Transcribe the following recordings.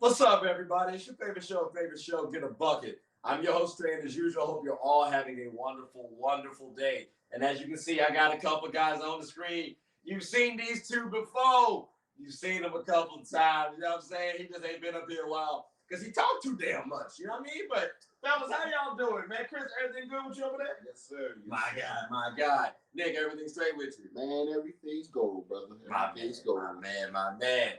What's up, everybody? It's your favorite show, Get a Bucket. I'm your host, Trey, and as usual, I hope you're all having a wonderful, wonderful day. And as you can see, I got a couple guys on the screen. You've seen these two before. You've seen them a couple of times. You know what I'm saying? He just ain't been up here a while because he talked too damn much. You know what I mean? But, fellas, how y'all doing, man? Chris, everything good with you over there? Yes, sir. My God. Nick, everything straight with you? Man, everything's gold, brother. Everything's gold. My man.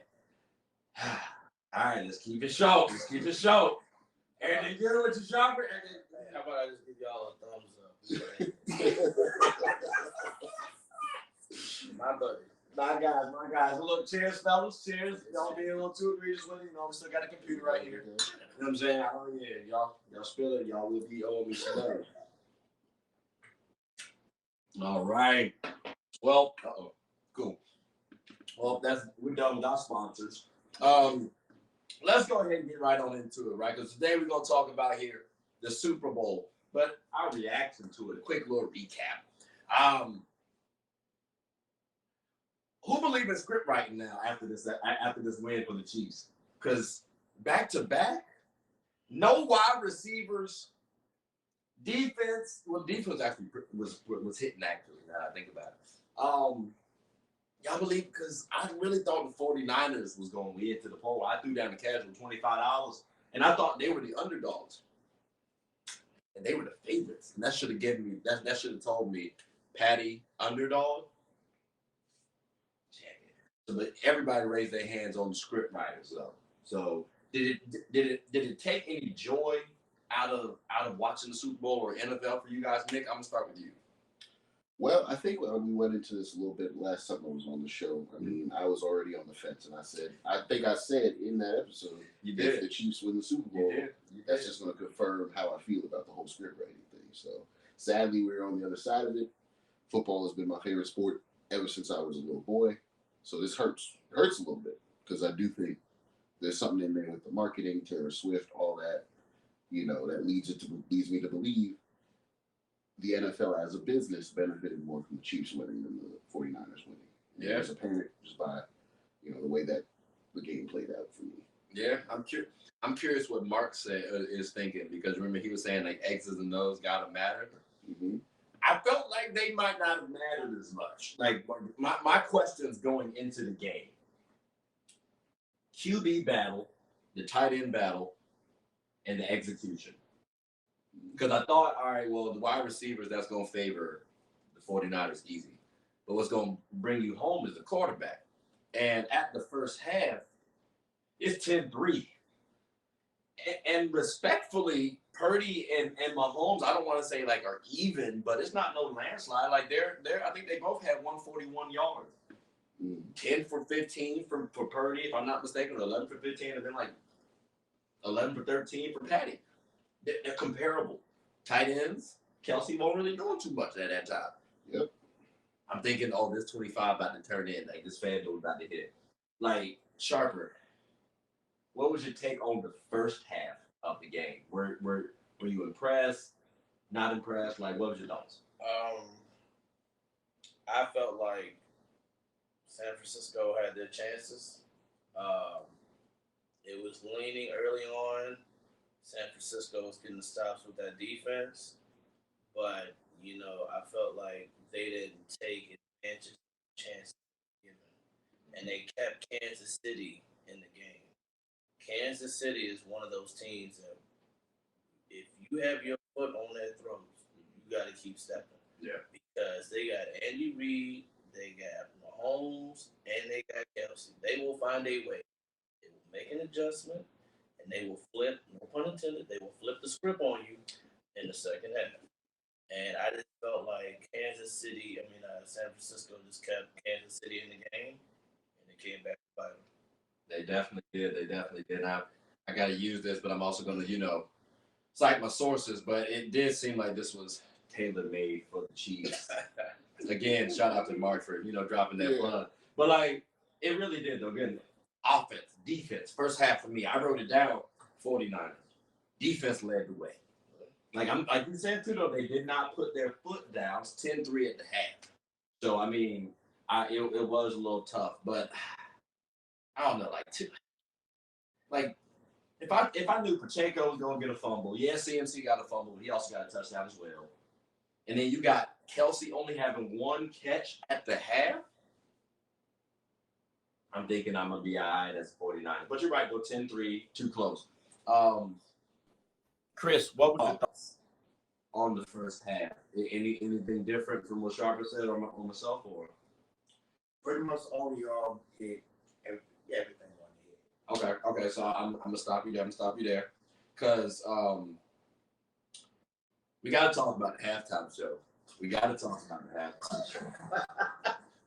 All right, let's keep it short. Everything good with you, Shopper? How about I just give y'all a thumbs up? My buddy. My guys. Look, cheers, fellas. Cheers. Don't be a little too egregious with it. You know, we still got a computer right here. You know what I'm saying? Y'all spill it. Y'all will be owing me some money. All right. Well, cool. Well, we're done with our sponsors. Let's go ahead and get right on into it, right? Because today we're going to talk about here the Super Bowl, but our reaction to it, a quick little recap. Who believes in script writing now after this win for the Chiefs? Because back-to-back, no wide receivers, defense actually was hitting actually, now I think about it. Y'all believe, because I really thought the 49ers was going to win to the poll. I threw down the casual $25, and I thought they were the underdogs. And they were the favorites. And that should have given me, that should have told me, Patty, underdog. So, but everybody raised their hands on the script writers, though. So did it take any joy out of watching the Super Bowl or NFL for you guys? Nick, I'm going to start with you. Well, I think we went into this a little bit last time I was on the show. I mean, I was already on the fence, and I think I said in that episode, if the Chiefs win the Super Bowl, that's just going to confirm how I feel about the whole script writing thing. So, sadly, we're on the other side of it. Football has been my favorite sport ever since I was a little boy. So this hurts. It hurts a little bit because I do think there's something in there with the marketing, Taylor Swift, all that, that leads me to believe the NFL as a business benefited more from the Chiefs winning than the 49ers winning. Yeah. It's apparent just by, the way that the game played out for me. Yeah, I'm curious what Mark is thinking, because remember he was saying like X's and O's gotta matter. Mm-hmm. I felt like they might not have mattered as much. Like my questions going into the game: QB battle, the tight end battle, and the execution. Because I thought, all right, well, the wide receivers, that's going to favor the 49ers easy. But what's going to bring you home is the quarterback. And at the first half, it's 10-3. And respectfully, Purdy and Mahomes, I don't want to say like are even, but it's not no landslide. Like they're I think they both had 141 yards. 10 for 15 for Purdy, if I'm not mistaken, or 11 for 15, and then like 11 for 13 for Patty. They're comparable. Tight ends, Kelsey won't really doing too much at that time. Yep. I'm thinking, this 25 about to turn in. Like, this FanDuel about to hit. Like, Sharper, what was your take on the first half of the game? Were you impressed? Not impressed? Like, what was your thoughts? I felt like San Francisco had their chances. It was leaning early on. San Francisco was getting stops with that defense, but I felt like they didn't take advantage of the chances given, and they kept Kansas City in the game. Kansas City is one of those teams that if you have your foot on their throats, you got to keep stepping. Yeah, because they got Andy Reid, they got Mahomes, and they got Kelsey. They will find a way. They will make an adjustment. And they will flip, no pun intended, they will flip the script on you in the second half. And I just felt like San Francisco just kept Kansas City in the game, and it came back to bite them. They definitely did. Now, I got to use this, but I'm also going to, cite my sources, but it did seem like this was tailor-made for the Chiefs. Again, shout out to Mark for, dropping that plug. But, like, it really did, though. Again, offense, defense, first half for me, I wrote it down, 49ers. Defense led the way. Like you said, too, though, they did not put their foot down. It's 10-3 at the half. So, I mean, it was a little tough. But, I don't know, if I knew Pacheco was gonna get a fumble, yeah, CMC got a fumble, but he also got a touchdown as well. And then you got Kelsey only having one catch at the half. I'm thinking I'm gonna be all right as 49. But you're right, though, 10-3, too close. Chris, what was your thoughts on the first half? Anything different from what Sharper said on myself, or pretty much all y'all hit everything on the head. Okay. So I'm gonna stop you there. Because we got to talk about the halftime show.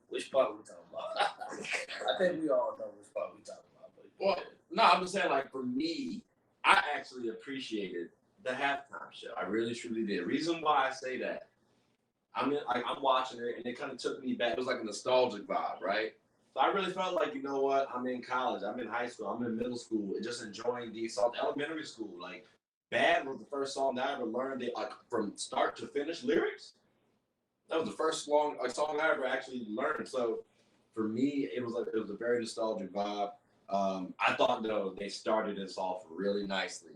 Which part we talking about? I think we all know which part we talking about. But Well, no, I'm just saying, like, for me, I actually appreciated the halftime show. I really, truly did. Reason why I say that, I'm watching it, and it kind of took me back. It was like a nostalgic vibe, right? So I really felt like, you know what? I'm in college. I'm in high school. I'm in middle school, and just enjoying these songs. Elementary school, like, Bad was the first song that I ever learned it, like, from start to finish lyrics. That was the first song I ever actually learned. So for me, it was a very nostalgic vibe. I thought, though, they started this off really nicely,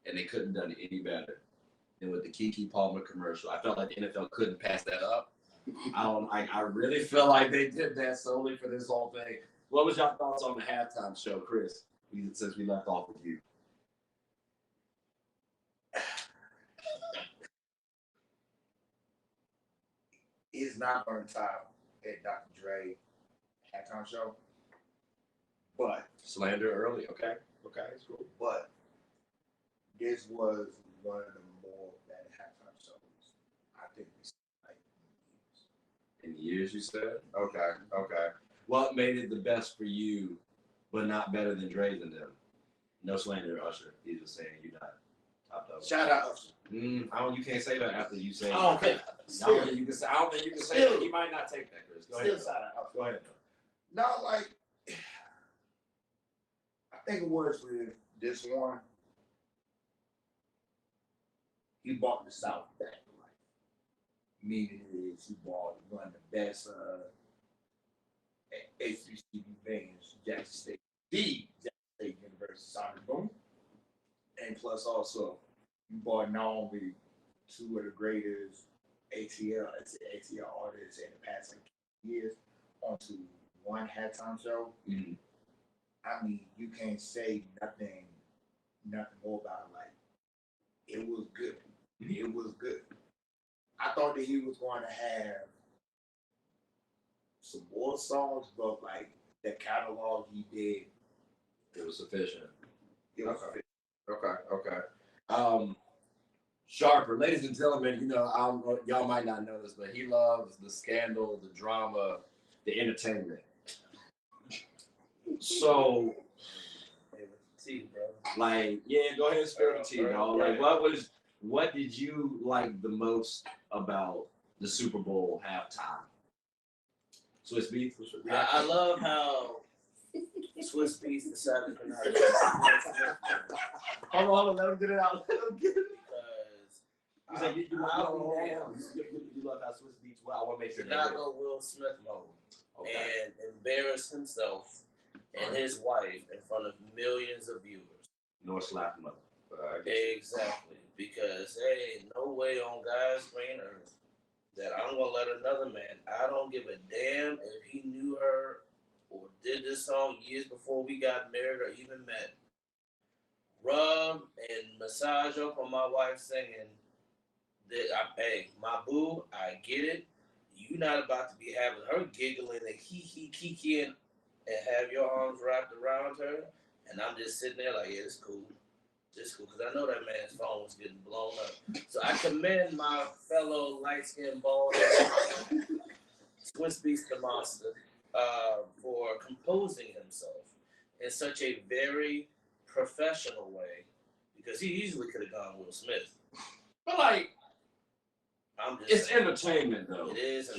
and they couldn't have done it any better than with the Keke Palmer commercial. I felt like the NFL couldn't pass that up. I really feel like they did that solely for this whole thing. What was your thoughts on the halftime show, Chris? Since we left off with you. It's not going to top at Dr. Dre halftime show, but Slander early, okay, it's cool. But this was one of the more better halftime shows I think we seen like in years, you said? Okay. What made it the best for you, but not better than Dre's and them? No slander, Usher. He's just saying you're not top dog. Shout out Usher. You can't say that after you say. I don't think you can say. I don't think you can say that. He might not take that, Chris. Go ahead. Shout out. Go ahead. No, like I think it was with this one. He brought the South back to life. Meaning is he brought one of the best HBCU bands, Jackson State, the Jackson State University Sonic Boom. And plus also you brought not only two of the greatest ATL artists in the past years onto one halftime show. Mm-hmm. I mean, you can't say nothing more about it. Like, it was good. It was good. I thought that he was going to have some more songs, but like the catalog he did, it was sufficient. It was sufficient. Okay. Sharper, ladies and gentlemen, y'all might not know this, but he loves the scandal, the drama, the entertainment. So, tea, bro. Like, yeah, go ahead and spill the tea, dog. Like, what did you like the most about the Super Bowl halftime? Swiss Beats? I love how Swiss Beats decided to not. Hold on, let him get it out. Because you love how Swiss Beats. Well, I want to make sure. Did not go Will Smith mode and embarrass himself and his wife in front of millions of viewers. Nor slap him up. Exactly, because hey, no way on God's green earth that I'm gonna let another man. I don't give a damn if he knew her or did this song years before we got married or even met. Rub and massage up on my wife singing that hey, my boo, I get it. You not about to be having her giggling and kikiing and have your arms wrapped around her, and I'm just sitting there like, yeah, it's cool. It's cool, because I know that man's phone was getting blown up. So I commend my fellow light-skinned bald Swiss Beast the Monster for composing himself in such a very professional way, because he easily could have gone Will Smith. But like, it's saying, entertainment though. It is.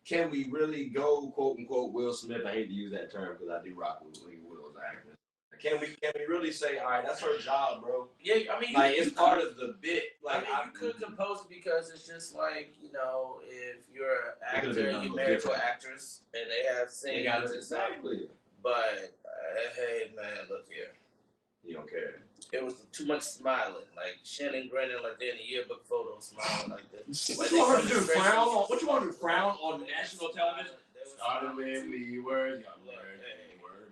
Can we really go quote unquote Will Smith? I hate to use that term because I do rock with Will as an actor. Can we really say, all right, that's her job, bro? Yeah, I mean, like it's part of the bit. Like, you could compose it because it's just like, if you're an actor, you're married to an actress, and they have scenes. Exactly. But hey, man, look here. don't care. It was too much smiling, like Shannon grinning like they're in a yearbook photo, smiling like this. What you want to do? Frown on? What you want to do? Frown on national television? Started when we were younger. They were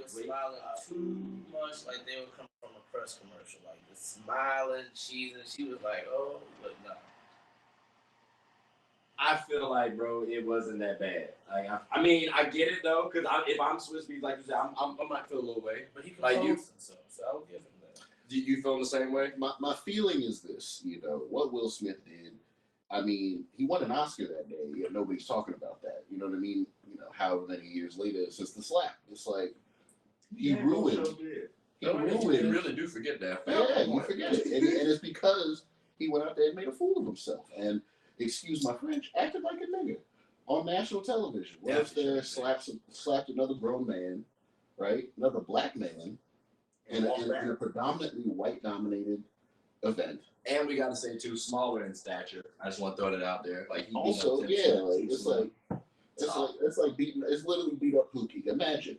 smiling too much, like they were coming from a press commercial, like the smiling, cheesing. She was like, "Oh, but no." I feel like, bro, it wasn't that bad. Like, I mean, I get it though, because if I'm Swiss Beats, like you said, I might feel a little way. But he like composed himself, so I'll give him that. Do you feel the same way? My feeling is this, what Will Smith did. I mean, he won an Oscar that day, yet nobody's talking about that. You know what I mean? However many years later since the slap, it's like he ruined. You really do forget that. Yeah, you forget it, and it's because he went out there and made a fool of himself, and excuse my French, acted like a nigga on national television. Went up there, slapped another grown man, right? Another black man, in a predominantly white-dominated event. And we got to say too, smaller in stature. I just want to throw that out there. Like he also, yeah, like it's like beating. It's literally beat up Pookie. Imagine.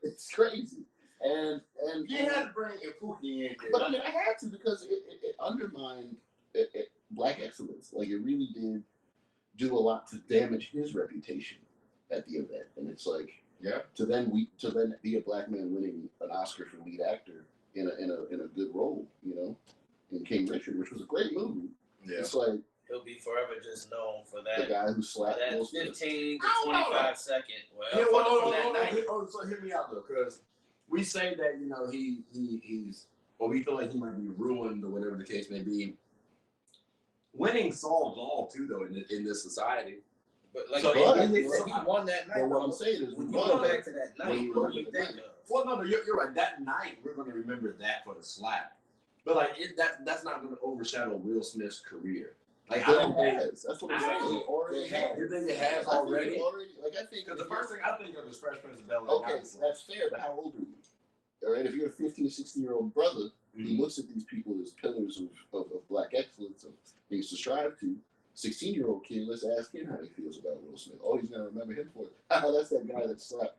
It's crazy. And you had to bring a Pookie in there. But I mean, I had to because it undermined black excellence. Like it really did do a lot to damage his reputation at the event. And it's like, to then be a black man winning an Oscar for lead actor in a good role, in King Richard, which was a great movie. Yeah. It's like he'll be forever just known for that. The guy who slapped that Will Smith. 15 to 25 second. So hear me out though, because we say that he's, or we feel like he might be ruined or whatever the case may be. Winning solves all too, though, in this society. But like, he won that night. But what I'm saying is, when you go back to that night, what do you think of? Well, no, you're right. That night, we're going to remember that for the slap. But like, that's not going to overshadow Will Smith's career. Like, I don't think that's what I'm saying. You think it has already? Like I think because the first thing I think of is Fresh Prince of Bel-Air. Okay, that's fair. But how old are you? All right, if you're a 15, 16-year-old brother, he looks at these people as pillars of black excellence, of things to strive to. 16-year-old kid, let's ask him how he feels about Will Smith. All he's gonna remember him for. That's that guy that slapped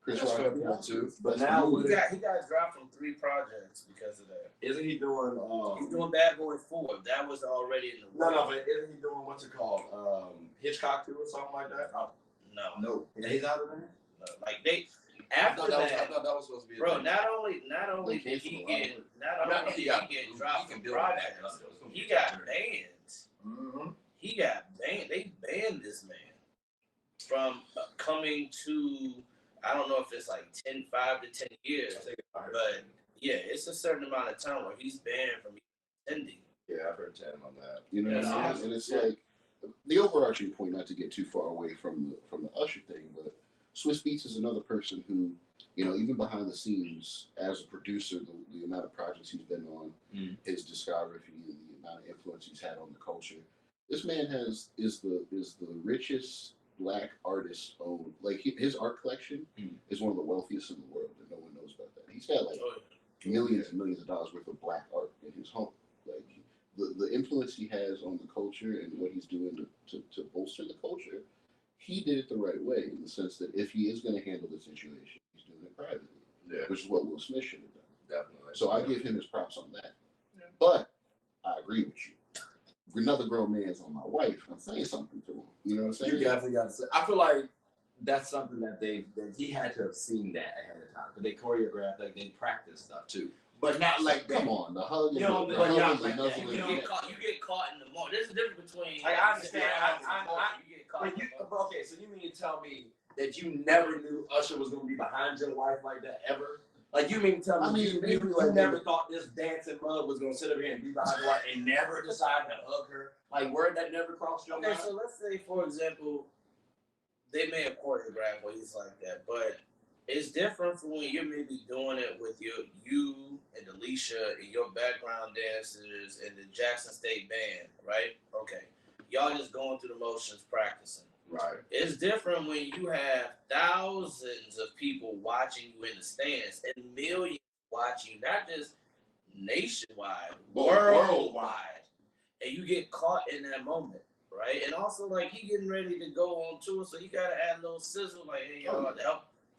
Chris Rock too. But now he got dropped from 3 projects because of that. Isn't he doing? He's doing Bad Boy 4. That was already in the. No, but isn't he doing what's it called? Hitchcock 2 or something like that? No. Yeah, he's out of there. No. Like they. After I thought that was supposed to be. Bro, not only did he get dropped from projects, he got banned. He got banned. They banned this man from coming to. I don't know if it's like 5 to 10 years, but yeah, it's a certain amount of time where he's banned from attending. Yeah, I've heard 10 on that. You know what I mean? And it's like the overarching point, not to get too far away from the Usher thing, but Swiss Beats is another person who, even behind the scenes as a producer, the amount of projects he's been on, his discography, the amount of influence he's had on the culture. This man is the richest black artist owned. Like his art collection is one of the wealthiest in the world, and no one knows about that. He's got like millions and millions of dollars worth of black art in his home. Like the influence he has on the culture and what he's doing to bolster the culture. He did it the right way in the sense that if he is going to handle the situation, he's doing it privately, which is what Will Smith should have done. Definitely. So I give him his props on that. Yeah. But I agree with you. If another grown man's on my wife, I'm saying something to him. You know what I'm saying? You definitely got to say. I feel like that's something that he had to have seen that ahead of time. Because they choreographed, like they practiced stuff too. But not like that. Come on, the hug. You get caught in the moment. There's a difference between. Like, I understand. You get caught. Okay, so you mean to tell me that you never knew Usher was going to be behind your wife like that ever? Like, you mean to tell me you never thought this dancing mug was going to sit over here and be behind your wife and never decide to hug her? Like, word that never crossed your mind? Okay, so let's say, for example, they may have choreographed ways like that, but it's different from when you're maybe doing it with you and Alicia and your background dancers and the Jackson State Band, right? Okay. Y'all just going through the motions practicing. Right. It's different when you have thousands of people watching you in the stands and millions watching you, not just nationwide, worldwide. And you get caught in that moment, right? And also, like, he getting ready to go on tour, so you got to add a little sizzle, like, hey, y'all,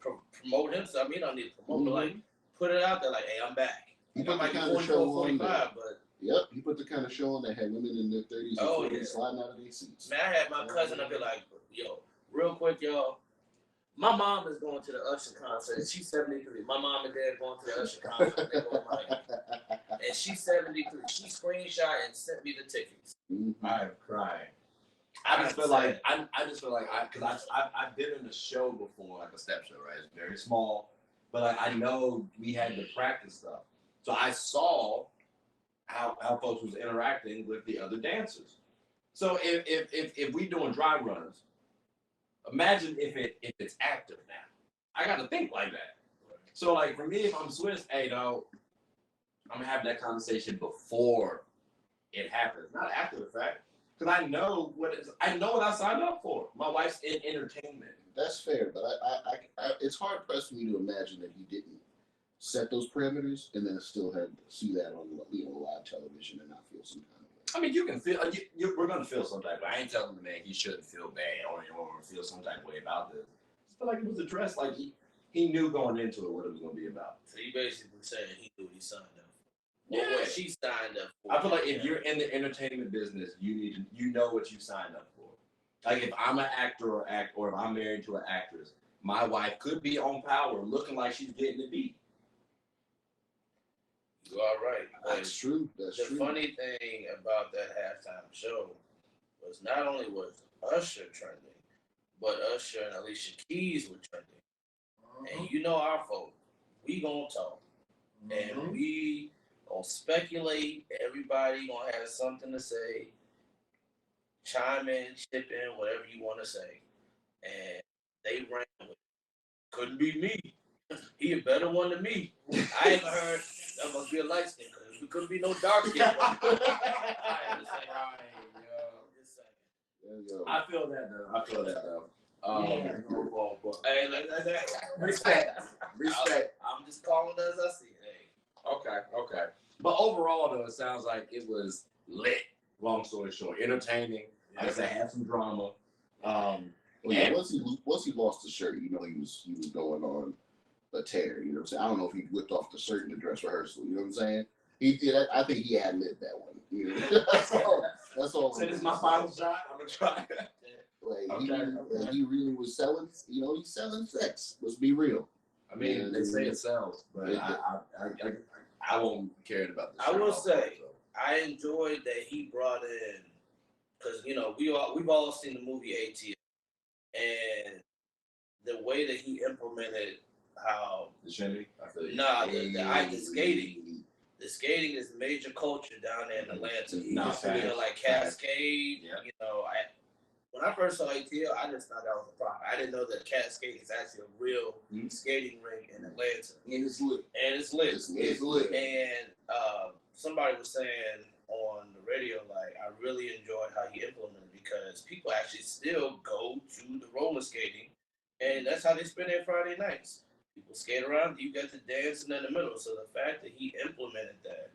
promote himself. I mean, he don't need to promote, but like put it out there, like, hey, I'm back. He I put the might be kind of 44, show on 45, that. but Yep, he put the kind of show on that had women in their 30s and 40s sliding out of their seats. Man, I had my cousin up here like, yo, real quick, y'all. My mom is going to the Usher concert. She's 73. My mom and dad going to the Usher concert. They go and she's 73. She screenshot and sent me the tickets. I'm crying. I just feel like because I've been in a show before, like a step show, right? It's very small, but like I know we had to practice stuff, so I saw how folks was interacting with the other dancers. So if we doing dry runs, imagine if it's active now. I got to think like that. So like for me, if I'm Swiss, hey, no, I'm gonna have that conversation before it happens, not after the fact. Because I know what I signed up for. My wife's in entertainment. That's fair, but I it's hard pressed for me to imagine that he didn't set those parameters and then still had see that on live television and not feel some kind of way. I mean, you can feel. We're gonna feel some type of way. I ain't telling the man he shouldn't feel bad or feel some type of way about this. I just feel like it was addressed like he knew going into it what it was gonna be about. So you basically saying he knew he signed up. Yeah, what she signed up for. I feel like if you're in the entertainment business, you know what you signed up for. Like if I'm an actor or if I'm married to an actress, my wife could be on Power looking like she's getting the beat. You are right. That's true. That's the true. The funny thing about that halftime show was not only was Usher trending, but Usher and Alicia Keys were trending. And you know our folk, we gonna talk. And we gonna speculate. Everybody gonna have something to say. Chime in, chip in, whatever you want to say. And they ran with it. Couldn't be me. He a better one than me. I ain't heard that must be a light skin because there couldn't be no dark skin. I feel that though. Hey, respect. I'm just calling it as I see it. Hey. Okay. But overall, though, it sounds like it was lit. Long story short, entertaining. Like I said, had some drama. Once he lost the shirt, he was going on a tear. You know what I'm saying? I don't know if he whipped off the shirt in the dress rehearsal. You know what I'm saying? He did. I think he had lived that one. You know? That's all. So this is my final shot. I'm gonna try. He really was selling. He's selling sex. Let's be real. I mean, they say it sells, but I won't care about this. I will say, I enjoyed that he brought in, because we've all seen the movie ATL, and the way that he implemented how the shindig. The skating. The skating is major culture down there in Atlanta. Like Cascade. Yeah. When I first saw ATL, I just thought that was a problem. I didn't know that Cascade is actually a real skating rink in Atlanta. And it's lit. It's lit. And somebody was saying on the radio, like, I really enjoyed how he implemented it because people actually still go to the roller skating, and that's how they spend their Friday nights. People skate around, you got the dancing in the middle. So the fact that he implemented that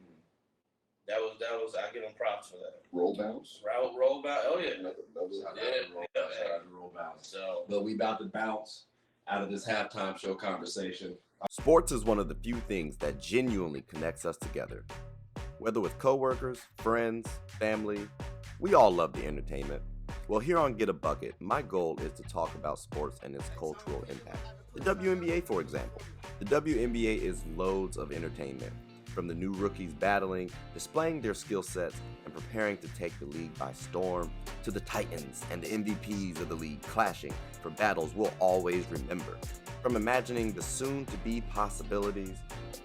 was I give him props for that. Roll bounce. Roll bounce. Oh yeah. Shout out to roll bounce. So, but we about to bounce out of this halftime show conversation. Sports is one of the few things that genuinely connects us together. Whether with coworkers, friends, family, we all love the entertainment. Well, here on Get a Bucket, my goal is to talk about sports and its cultural impact. The WNBA, for example. The WNBA is loads of entertainment. From the new rookies battling, displaying their skill sets, and preparing to take the league by storm, to the titans and the MVPs of the league clashing for battles we'll always remember. From imagining the soon-to-be possibilities,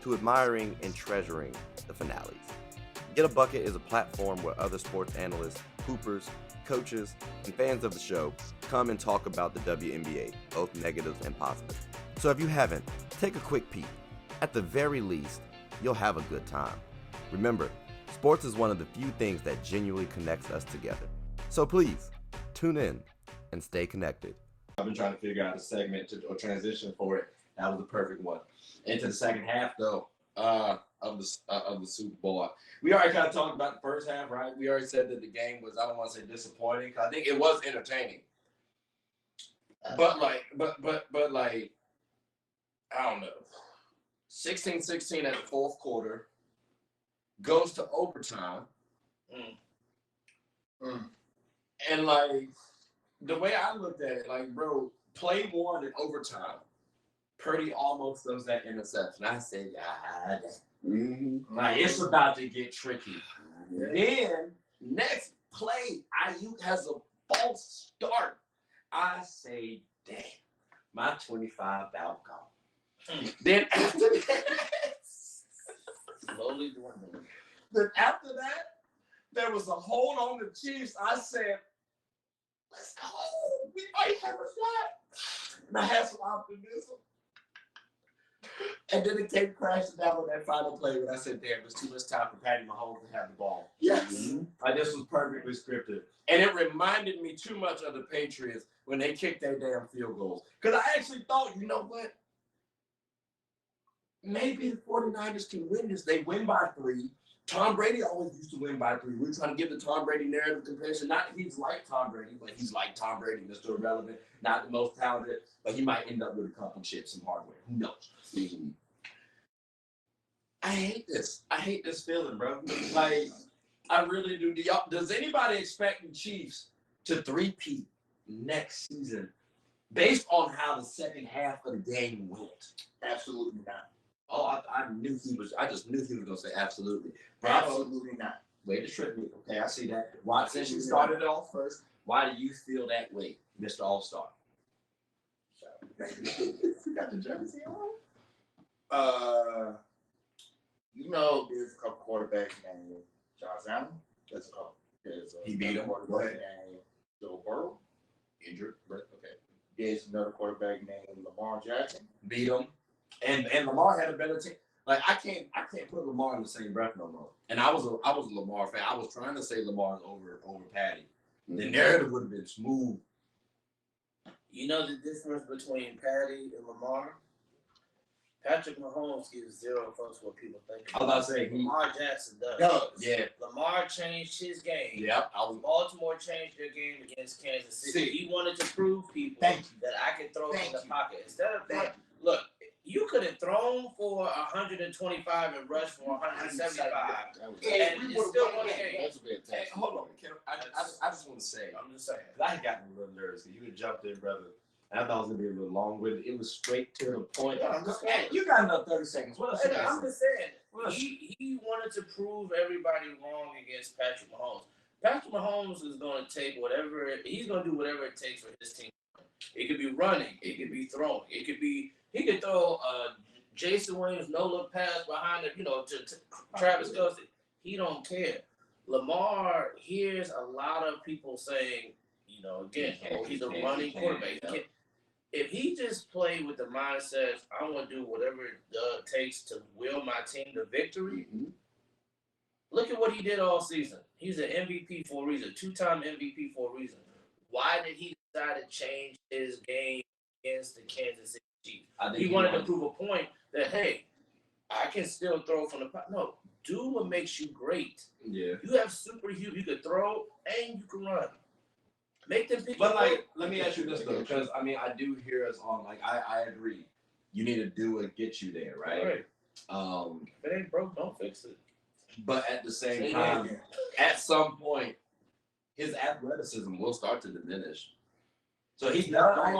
to admiring and treasuring the finales. Get a Bucket is a platform where other sports analysts, hoopers, coaches, and fans of the show come and talk about the WNBA, both negatives and positives. So if you haven't, take a quick peek. At the very least, you'll have a good time. Remember, sports is one of the few things that genuinely connects us together. So please, tune in and stay connected. I've been trying to figure out a segment or transition for it. That was the perfect one. Into the second half, though, of the Super Bowl. We already kind of talked about the first half, right? We already said that the game was, I don't want to say disappointing, because I think it was entertaining. But I don't know, 16-16 at the fourth quarter, goes to overtime. And like the way I looked at it, like, bro, play one in overtime. Purdy almost does that interception. I said, God, like it's about to get tricky. Then next play, Ayuk has a false start. I say, damn, my 25 out gone. Then after that, Slowly dwindling. then after that, there was a hold on the Chiefs. I said, let's go. We might have a shot. And I had some optimism. And then it came crashing down on that final play when I said, damn, there's too much time for Patty Mahomes to have the ball. Yes. Like, this was perfectly scripted. And it reminded me too much of the Patriots when they kicked their damn field goals. Because I actually thought, you know what? Maybe the 49ers can win this. They win by 3. Tom Brady always used to win by 3. We're trying to give the Tom Brady narrative comparison. Not that he's like Tom Brady, but he's like Tom Brady, Mr. Irrelevant. Not the most talented, but he might end up with a couple chips, some hardware. Who knows? I hate this. I hate this feeling, bro. Like, I really do. Does anybody expect the Chiefs to three-peat next season based on how the second half of the game went? Absolutely not. Oh, I knew he was. I just knew he was gonna say absolutely. Absolutely not. Way to trip me. Okay, I see that. Why, since you started it off first, why do you feel that way, Mr. All-Star? You got the jersey on? You know, there's a couple quarterbacks named Josh Allen. There's a couple. He beat him. Quarterback named Joe Burrow. Injured, but okay. There's another quarterback named Lamar Jackson. Beat him. And Lamar had a better team. Like I can't put Lamar in the same breath no more. And I was a Lamar fan. I was trying to say Lamar's over Patty. The narrative would have been smooth. You know the difference between Patty and Lamar? Patrick Mahomes gives 0 fucks what people think. I was about to say Lamar Jackson does. Yeah. Lamar changed his game. Yep. Baltimore changed their game against Kansas City. He wanted to prove people that I can throw from the pocket. Instead of look, you could have thrown for 125 and rushed for 175. And it's still one game. That's fantastic. Hey, hold on. I just want to say, I'm just saying. I had gotten a little nervous. You had jumped in, brother. I thought it was going to be a little long-winded. It was straight to the point. Yeah, I'm just saying. You got another 30 seconds. What else? I'm just saying. He wanted to prove everybody wrong against Patrick Mahomes. Patrick Mahomes is going to take whatever he's going to do whatever it takes for his team. It could be running. It could be throwing. It could be he could throw Jason Williams no-look pass behind it, to Travis Kelce. He don't care. Lamar hears a lot of people saying, again, he's a running quarterback. If he just played with the mindset, I want to do whatever it takes to will my team to victory. Look at what he did all season. He's an MVP for a reason, 2-time MVP for a reason. Why did he decide to change his game against the Kansas City Chiefs? He wanted to prove a point that, hey, I can still throw from the pocket. No, do what makes you great. Yeah. You have superhuman. You can throw and you can run. Make them pick. But let me ask you this though, because I do hear us on. Like I agree. You need to do what gets you there, right? If it ain't broke, don't fix it. But at the same time, at some point, his athleticism will start to diminish. So he does. I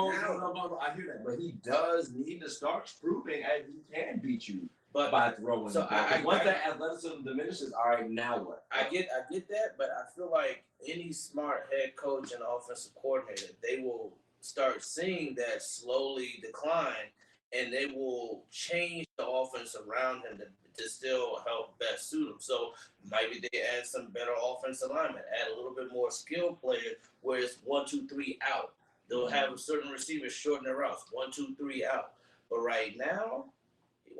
hear that, but he does need to start proving that he can beat you, but by throwing. So once that athleticism diminishes, all right, now what? I get that, but I feel like any smart head coach and offensive coordinator, they will start seeing that slowly decline, and they will change the offense around him to still help best suit him. So maybe they add some better offensive alignment, add a little bit more skill player where it's 1, 2, 3 out. They'll have certain receivers shorten their routes, 1, 2, 3 out. But right now,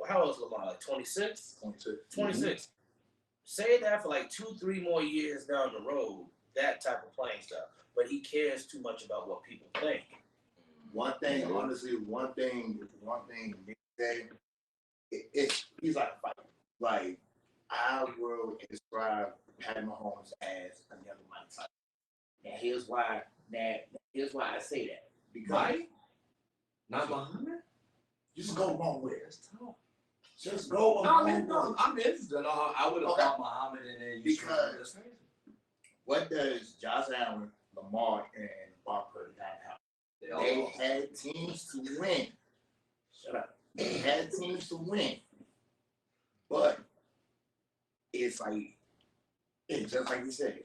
how old is Lamar? Like 26? 26. Say that for like 2, 3 more years down the road, that type of playing style. But he cares too much about what people think. One thing he's like a fighter. Like, I will describe Patty Mahomes as another Mike Tyson. And here's why I say that. Because not Muhammad? Just go along with it. That's tough. Just go No, along I mean, with no, it. I'm interested. I would have Okay. thought Muhammad and then you Because what does Josh Allen, Lamar, and Bob Purdy have? They had teams to win. Shut up. They had teams to win. But it's just like you said,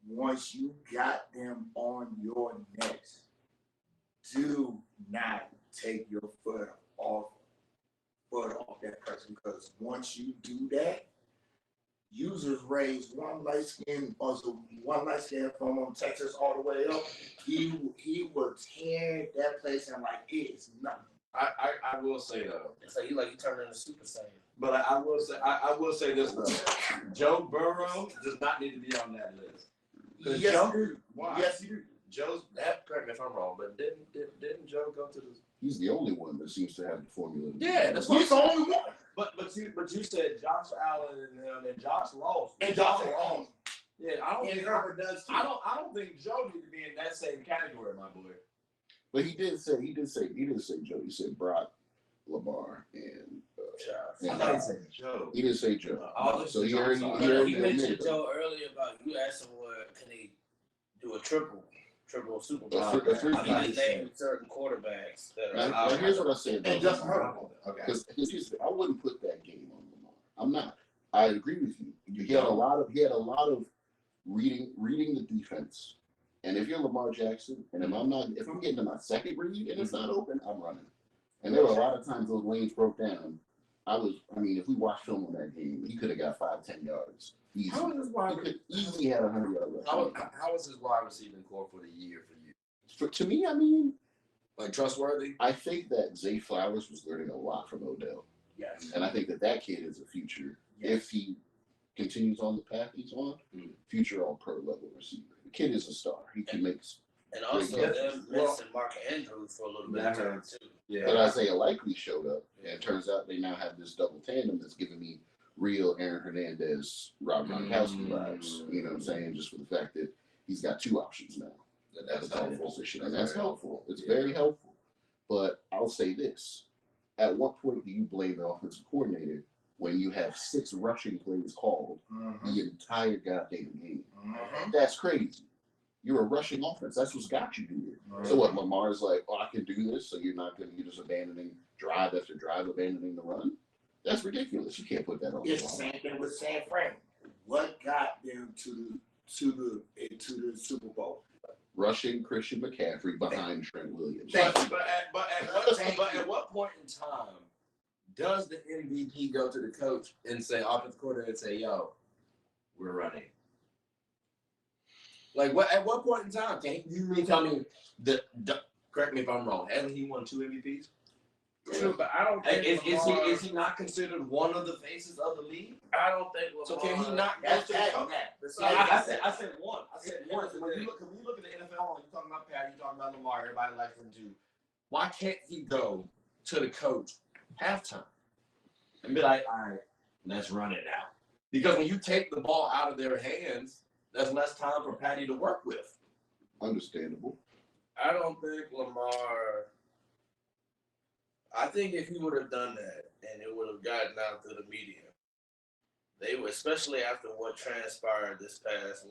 once you got them on your necks, do not take your foot off that person, because once you do that, users raise one light skin from Texas all the way up. He will tear that place and like it's nothing. I will say though. It's like you turn into Super Saiyan. But I will say this though. Joe Burrow does not need to be on that list. Yes, Joe, you do. why? Yes, you do. Joe's that. Correct me if I'm wrong, but didn't Joe go to the? He's the only one that seems to have the formula. Yeah, that's what He's the only one. But you said Josh Allen and him, and Josh lost. And Josh Allen. Yeah, I don't And think Herbert does too. I don't think Joe needs to be in that same category, my boy. But he didn't say Joe. He said Brock, Lamar, and Josh. I thought he said Joe. he didn't say Joe. Oh, So he Joe, already sorry. He mentioned admitted it. Joe earlier about you asked him what can he do a triple Super Bowl. A three- I mean, they named certain quarterbacks that are Now, here's what I said. And just Herbert. Okay. Because I wouldn't put that game on Lamar. I'm not. I agree with you. He had a lot of reading the defense. And if you're Lamar Jackson, and if I'm getting to my second read and it's not open, I'm running. And there were a lot of times those lanes broke down. If we watched film on that game, he could have got 5-10 yards. Easy. How is his He wide? could easily had 100 yards. How is his wide receiving core for the year for you? To me, Like trustworthy? I think that Zay Flowers was learning a lot from Odell. Yes. And I think that kid is a future. If he continues on the path he's on, future all-pro level receiver. The kid is a star. He can make. And also them missing Mark Andrews for a little bit of time too. Yeah. But Isaiah Likely showed up, and it turns out they now have this double tandem that's giving me real Aaron Hernandez, Rob Gronkowski vibes. You know what I'm saying? Just for the fact that he's got two options now at the tight end position, and that's helpful. It's very helpful. But I'll say this: at what point do you blame the offensive coordinator when you have 6 rushing plays called the entire goddamn game? That's crazy. You're a rushing offense. That's what's got you here. So what? Lamar's like, oh, I can do this. So you're just abandoning drive after drive, abandoning the run. That's ridiculous. You can't put that on. It's the same thing with San Fran. What got them to the Super Bowl? Rushing Christian McCaffrey behind Trent Williams. But at what point in time does the MVP go to the coach and say, offensive coordinator, and say, yo, we're running? Like, at what point in time? Can you tell me correct me if I'm wrong, hasn't he won 2 MVPs? True, but I don't think is he not considered one of the faces of the league? I don't think Lamar. So can he not go That's to the coach? I said one. So when you look at the NFL, you're talking about Pat, you're talking about Lamar, everybody likes him too. Why can't he go to the coach halftime and be like, all right, let's run it now? Because when you take the ball out of their hands, there's less time for Patty to work with. Understandable. I don't think Lamar. I think if he would have done that and it would have gotten out to the media, they would, especially after what transpired this past,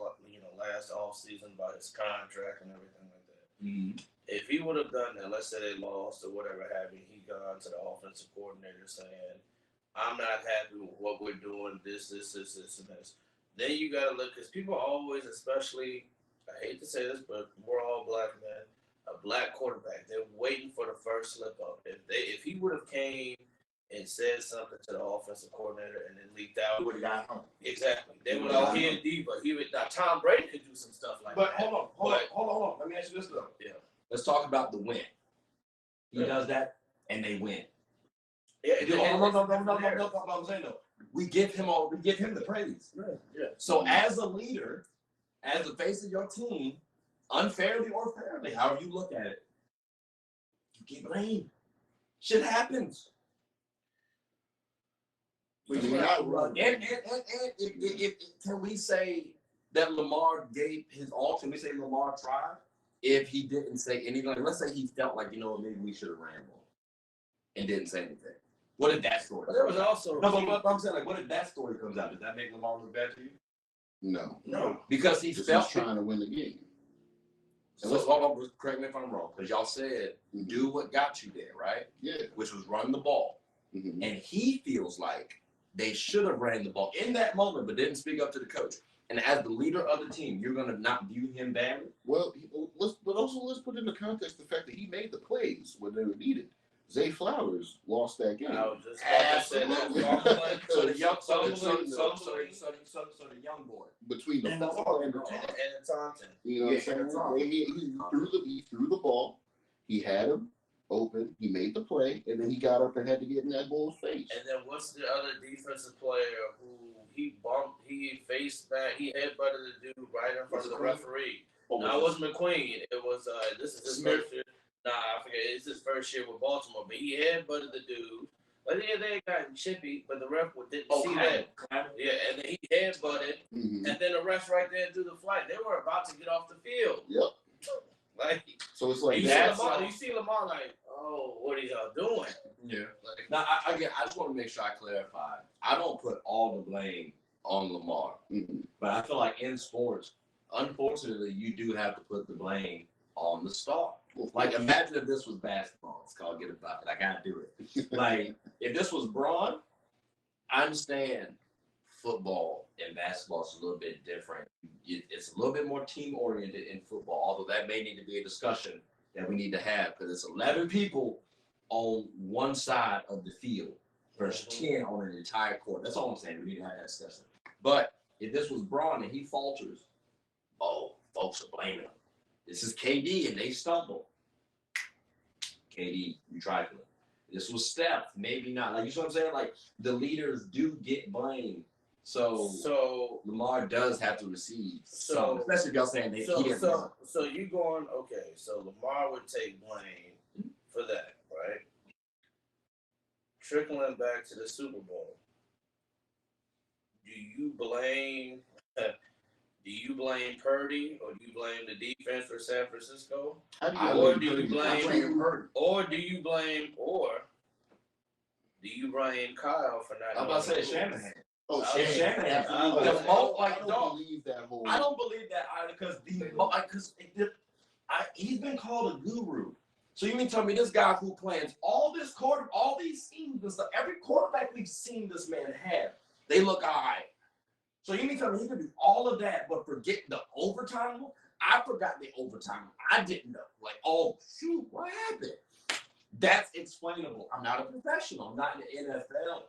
last offseason about his contract and everything like that. If he would have done that, let's say they lost or whatever have you, he gone to the offensive coordinator saying, I'm not happy with what we're doing, this, and this. Then you got to look, because people always, especially, I hate to say this, but we're all black men, a black quarterback, they're waiting for the first slip up. If he would have came and said something to the offensive coordinator and then leaked out, He would have got home. Exactly. They would have hit diva. Now Tom Brady could do some stuff like But that. hold on. Let me ask you this though. Yeah. Let's talk about the win. He does that and they win. Yeah. No. I'm saying though, we give him the praise. Yeah. So as a leader, as the face of your team, unfairly or fairly, however you look at it, you get blamed. Shit happens. But you're not running. And can we say that Lamar gave his all? Can we say Lamar tried? If he didn't say anything, like let's say he felt like, maybe we should have ran more. and didn't say anything? What if that story? But there was also no, but I'm saying, like, what if that story comes out? Does that make Lamar look bad to you? No. Because he felt trying to win the game. So correct me if I'm wrong, because y'all said do what got you there, right? Yeah. Which was run the ball. Mm-hmm. And he feels like they should have ran the ball in that moment, but didn't speak up to the coach. And as the leader of the team, you're going to not view him badly? Well, let's put into context the fact that he made the plays when they were needed. Zay Flowers lost that game. I was just about to say that. So the young boy between the ball and the Taunton. You know what I'm saying? He threw the ball. He had him open. He made the play, and then he got up and had to get in that bull's face. And then what's the other defensive player who he bumped? He faced back. He headbutted the dude right in front of the referee. No, it wasn't McQueen. It was this is his first year. Nah, I forget. It's his first year with Baltimore, but he headbutted the dude. But yeah, they got chippy, but the ref didn't see that. Yeah, and then he headbutted, and then the refs right there do the flight. They were about to get off the field. Yep. Like, so it's like you see Lamar like, oh, what are y'all doing? Yeah. Like, now, I just want to make sure I clarify. I don't put all the blame on Lamar, but I feel like in sports, unfortunately, you do have to put the blame on the star. Like, imagine if this was basketball. It's called Get a Bucket. I gotta do it. Like, if this was Braun, I understand football and basketball is a little bit different. It's a little bit more team-oriented in football, although that may need to be a discussion that we need to have because it's 11 people on one side of the field versus 10 on an entire court. That's all I'm saying. We need to have that discussion. But if this was Braun and he falters, folks are blaming him. This is KD and they stumble. KD, you trifling. This was Steph, maybe not. Like, you know what I'm saying? Like, the leaders do get blamed. So Lamar does have to receive some, especially if y'all saying he didn't. So you going, okay, so Lamar would take blame for that, right? Trickling back to the Super Bowl. Do you blame Purdy or do you blame the defense for San Francisco? Or do you blame Kyle for not? I'm about to say Shanahan. Shanahan. I don't believe that either because he's been called a guru. So you mean tell me this guy who plans all these schemes and stuff, every quarterback we've seen this man have, they look all right. So you mean tell me he can do all of that, but forget the overtime? I forgot the overtime. I didn't know. Like, oh shoot, what happened? That's explainable. I'm not a professional. I'm not in the NFL.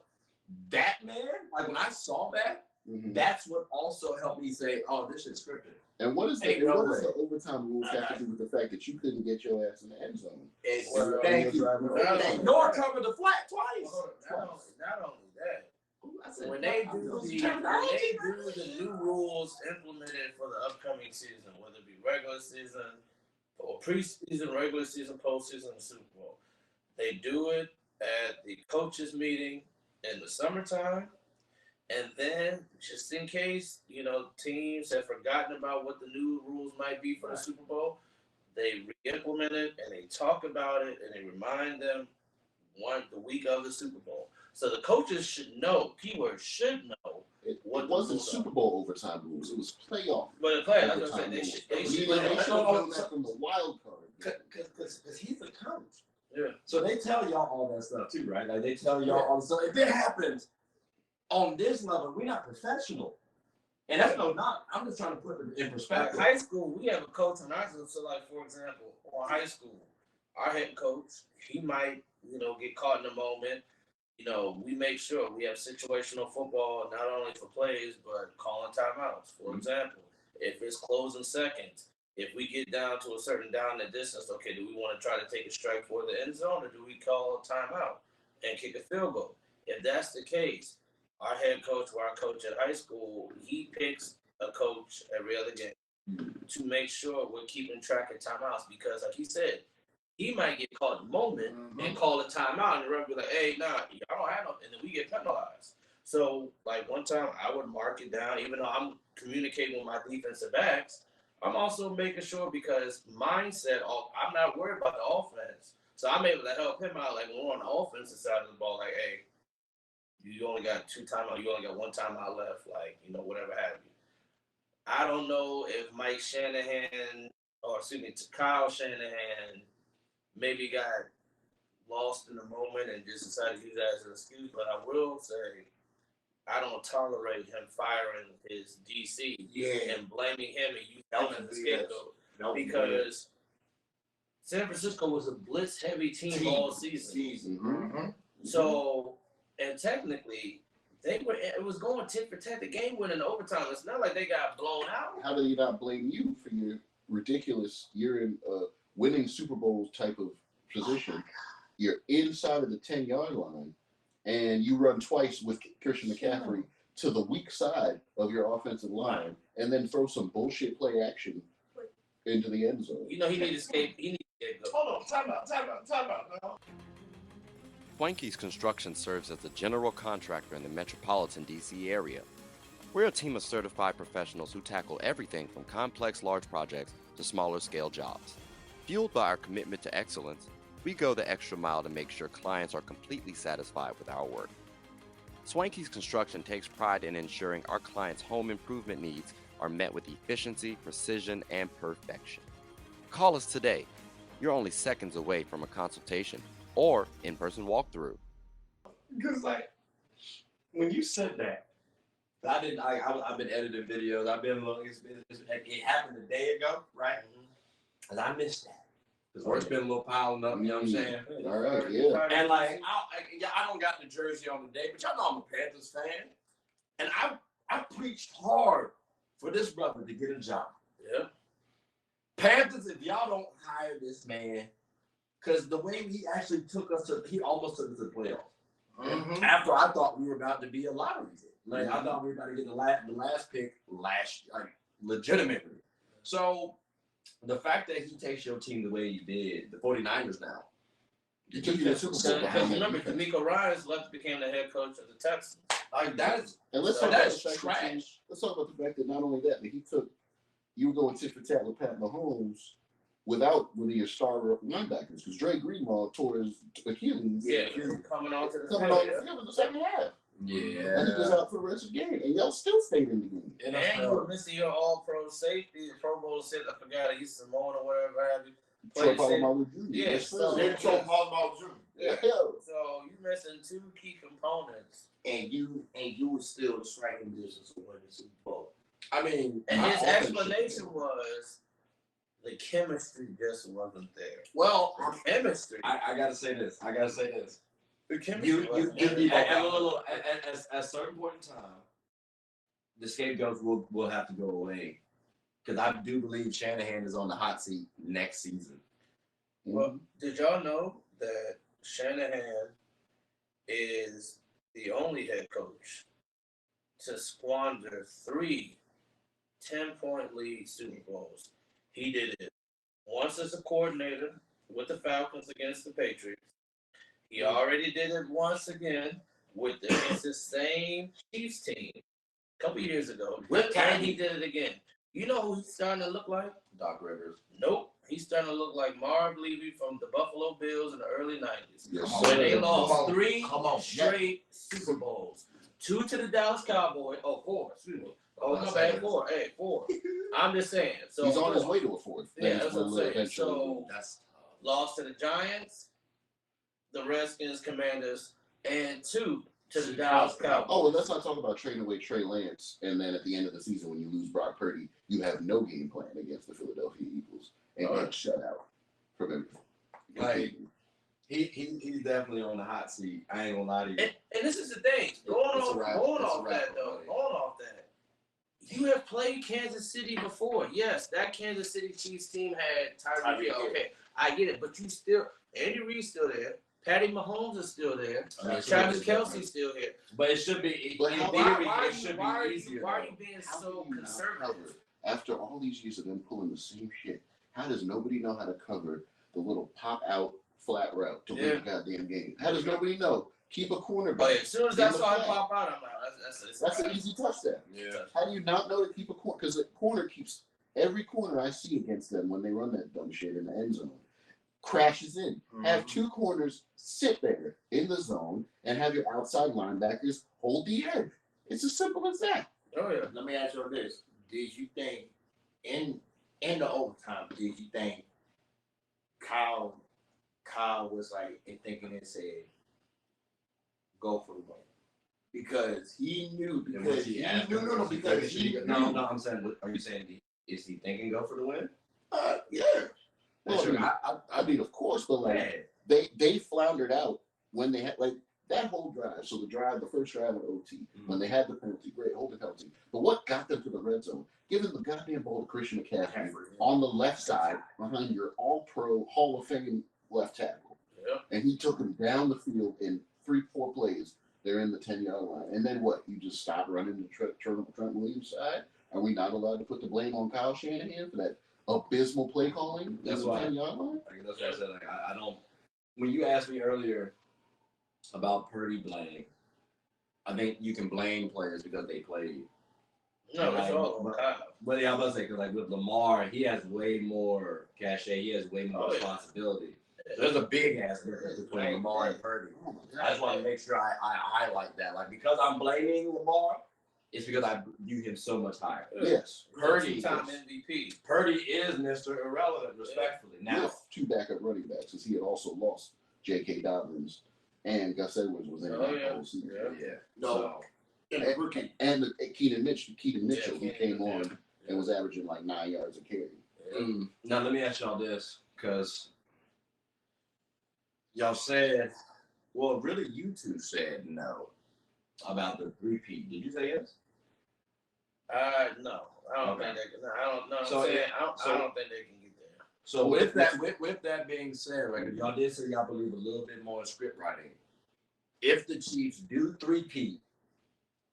That man, like when I saw that, that's what also helped me say, oh, this is scripted. And what is the overtime rules have to do with the fact that you couldn't get your ass in the end zone? Thank you. Nor cover the flat twice. Not only that. When they do the new rules implemented for the upcoming season, whether it be regular season or preseason, regular season, postseason, and Super Bowl, they do it at the coaches' meeting in the summertime, and then just in case teams have forgotten about what the new rules might be for the Super Bowl, they re-implement it and they talk about it and they remind them the week of the Super Bowl. So the coaches should know. Keyword should know. It wasn't Super Bowl overtime rules. It was playoff. But the playoff, that's what I'm saying. They should know that from the wild card. Because he's the coach. Yeah. So they tell y'all all that stuff too, right? Like they tell y'all all the stuff. If it happens on this level, we're not professional. And that's no knock. I'm just trying to put it in perspective. Like high school, we have a coach in high school. So, like, for example, on high school, our head coach, he might, get caught in a moment. We make sure we have situational football, not only for plays, but calling timeouts. For example, if it's closing seconds, if we get down to a certain down the distance, okay, do we want to try to take a strike for the end zone or do we call a timeout and kick a field goal? If that's the case, our head coach or our coach at high school, he picks a coach every other game to make sure we're keeping track of timeouts because, like he said, he might get caught in the moment and call a timeout and the ref be like, hey, nah, y'all don't have no, and then we get penalized. So, like, one time I would mark it down, even though I'm communicating with my defensive backs, I'm also making sure because mindset, I'm not worried about the offense. So I'm able to help him out. Like when we're on the offensive side of the ball, like, hey, you only got 2 timeouts. You only got 1 timeout left. Like, whatever have you. I don't know if Mike Shanahan, or excuse me, Kyle Shanahan, maybe got lost in the moment and just decided to use that as an excuse. But I will say, I don't tolerate him firing his DC and blaming him and using him as a scapegoat. Because San Francisco was a blitz-heavy team all season. Mm-hmm. So, and technically, it was going tit for tat. The game went in overtime. It's not like they got blown out. How do they not blame you for your ridiculous, you're in a winning Super Bowl type of position. You're inside of the 10-yard line, and you run twice with Christian McCaffrey to the weak side of your offensive line, and then throw some bullshit play action into the end zone. He needs to escape. He needs to escape. Hold on, time out. Swanky's Construction serves as the general contractor in the metropolitan D.C. area. We're a team of certified professionals who tackle everything from complex large projects to smaller scale jobs. Fueled by our commitment to excellence, we go the extra mile to make sure clients are completely satisfied with our work. Swanky's Construction takes pride in ensuring our clients' home improvement needs are met with efficiency, precision, and perfection. Call us today. You're only seconds away from a consultation or in-person walkthrough. Because like when you said that, I've been editing videos. It happened a day ago, right? And I missed that. Because work's been a little piling up, you know what I'm saying? All right, yeah. And like I don't got the jersey on today, but y'all know I'm a Panthers fan. And I preached hard for this brother to get a job. Yeah. Panthers, if y'all don't hire this man, because the way he actually he almost took us to the playoffs. Mm-hmm. After I thought we were about to be a lottery hit. Like I thought we were about to get the last pick legitimately. So the fact that he takes your team the way he did, the 49ers now. Because remember, D'Amico Ryans left, became the head coach of the Texans. Like that is trash. Let's talk about the fact that not only that, but you were going tit for tat with Pat Mahomes without one of your star linebackers, because Dre Greenlaw tore his Achilles. Yeah, coming on to the field in the second half. Yeah. And he was out for the rest of the game, and y'all still stayed in the game. And you were missing your all-pro safety, Pro Bowl safety. I forgot, he's Simone or whatever have you. Troy Polamalu Jr. Yeah, so you missing 2 key components. And you were still striking distance to win the Super Bowl. I mean, and his explanation was the chemistry just wasn't there. Well, the chemistry. I gotta say this. The chemistry. At a certain point in time, the scapegoats will have to go away, because I do believe Shanahan is on the hot seat next season. Well, did y'all know that Shanahan is the only head coach to squander 3 10-point lead Super Bowls? He did it once as a coordinator with the Falcons against the Patriots. He already did it once again against the same Chiefs team a couple years ago. And he did it again. You know who he's starting to look like? Doc Rivers. Nope. He's starting to look like Marv Levy from the Buffalo Bills in the early 90s. Yes, when they lost 3 straight Super Bowls. 2 to the Dallas Cowboys. 4. Excuse me. My bad. 4. Hey, 4. I'm just saying. So he's on his way to a 4th. Yeah, that's what I'm saying. So lost to the Giants, the Redskins, Commanders, and 2 to the Dallas Cowboys. Oh, well, let's not talk about trading away Trey Lance, and then at the end of the season, when you lose Brock Purdy, you have no game plan against the Philadelphia Eagles and get shut out from everything. Like he's definitely on the hot seat. I ain't gonna lie to you. And this is the thing. Going off that. You have played Kansas City before. Yes, that Kansas City Chiefs team had Tyreek Hill. Okay, I get it, but you still Andy Reid's still there. Patty Mahomes is still there. Travis Kelce's still here. But it should be. Why are you being so conservative? After all these years of them pulling the same shit, how does nobody know how to cover the little pop out flat route to win the goddamn game? How does nobody know? Keep a cornerback. But as soon as I saw it pop out, I'm like, that's an easy touchdown. Yeah. How do you not know to keep a corner? Because the corner keeps every corner I see against them when they run that dumb shit in the end zone. crashes in. Have two corners sit there in the zone and have your outside linebackers hold the edge. It's as simple as that. Oh yeah. Let me ask you this: did you think in the overtime? Did you think Kyle was like thinking and said, "Go for the win"? Because he knew. Because he knew. Because he knew. No. I'm saying, are you saying is he thinking go for the win? Yeah. Well, I mean, of course, but like they floundered out when they had like that whole drive. So the first drive of OT, when they had the penalty, great, hold the penalty. But what got them to the red zone? Giving the goddamn ball to Christian McCaffrey on the left side behind your All-Pro Hall of Fame left tackle, and he took him down the field in 3-4 plays. They're in the 10-yard line, and then what? You just stop running the Trent Williams side? Are we not allowed to put the blame on Kyle Shanahan for that abysmal play calling? That's why. That's what I said. Like, I don't. When you asked me earlier about Purdy blame, I think you can blame players because they played. No, it's all. But yeah, I was saying, like with Lamar, he has way more cachet. He has way more responsibility. There's a big ass difference between Lamar and Purdy. I just want to make sure I highlight that. Like, because I'm blaming Lamar, it's because I view him so much higher. Yes. Purdy, two-time MVP. Purdy is Mr. Irrelevant, respectfully. Now, with two backup running backs, because he had also lost J.K. Dobbins and Gus Edwards was in that whole season. Yeah. No. And Keaton Mitchell, who came on and was averaging like 9 yards a carry. Now, let me ask y'all this, because y'all said, well, really, you two said no about the repeat. Did you say yes? No. I don't think they can. I don't know. So, I don't think they can get there. So with that being said, right, y'all did say y'all believe a little bit more in script writing. If the Chiefs do three-peat,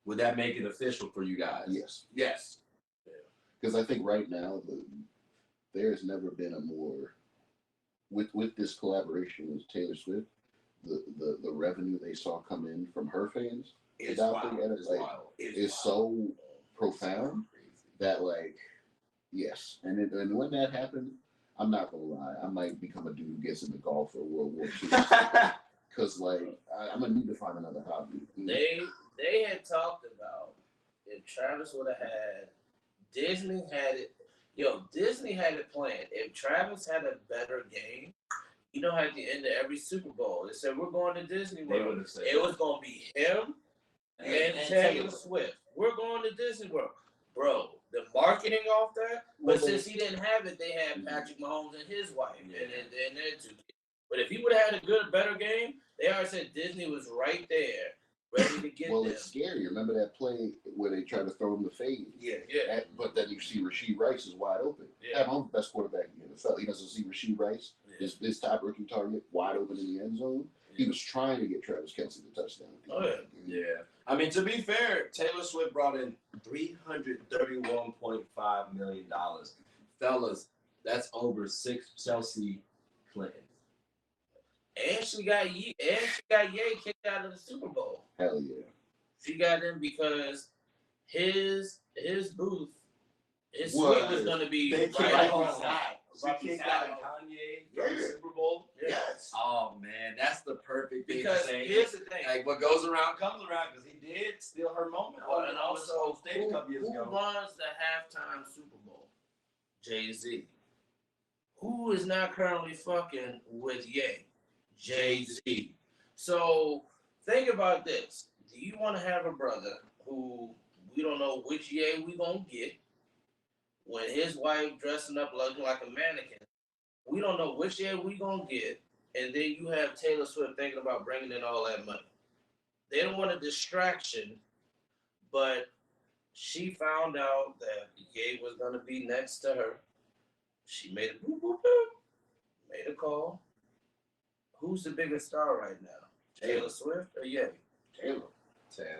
would that make it official for you guys? Yes. Because I think right now there has never been a more with this collaboration with Taylor Swift, the revenue they saw come in from her fans is so profound that like yes, and when that happened, I'm not gonna lie, I might become a dude who gets into golf or World War II. Because like I'm gonna need to find another hobby. They had talked about if Travis would have had Disney had it planned. If Travis had a better game, you know, at the end of every Super Bowl, they said we're going to Disney World. It was gonna be him and Taylor Swift. We're going to Disney World, bro. The marketing off that, but since he didn't have it, they had Patrick Mahomes and his wife, and their two kids. But if he would have had a better game, they already said Disney was right there, ready to get them. It's scary. Remember that play where they tried to throw him the fade? Yeah. But then you see Rasheed Rice is wide open. Yeah. Mahomes the best quarterback in the NFL. He doesn't see Rasheed Rice, his top rookie target, wide open in the end zone. Yeah. He was trying to get Travis Kelce the touchdown. Yeah. I mean, to be fair, Taylor Swift brought in $331.5 million. Fellas, that's over 6 Chelsea Clintons. And she got Ye kicked out of the Super Bowl. Hell yeah. She got him because his booth, his suite was going to be right on the side. She kicked out Kanye from the Super Bowl. Yes. Oh man, that's the perfect thing because to say. Here's the thing: like what goes around comes around, because he did steal her moment. And also, who runs the halftime Super Bowl? Jay-Z. Who is not currently fucking with Ye? Jay-Z. So think about this: do you want to have a brother who we don't know which Ye we gonna get? When his wife dressing up looking like a mannequin, we don't know which year we gonna get, and then you have Taylor Swift thinking about bringing in all that money. They don't want a distraction, but she found out that Ye was gonna be next to her. She made a boop, boop, boop, made a call. Who's the biggest star right now? Taylor Swift or Ye? Taylor.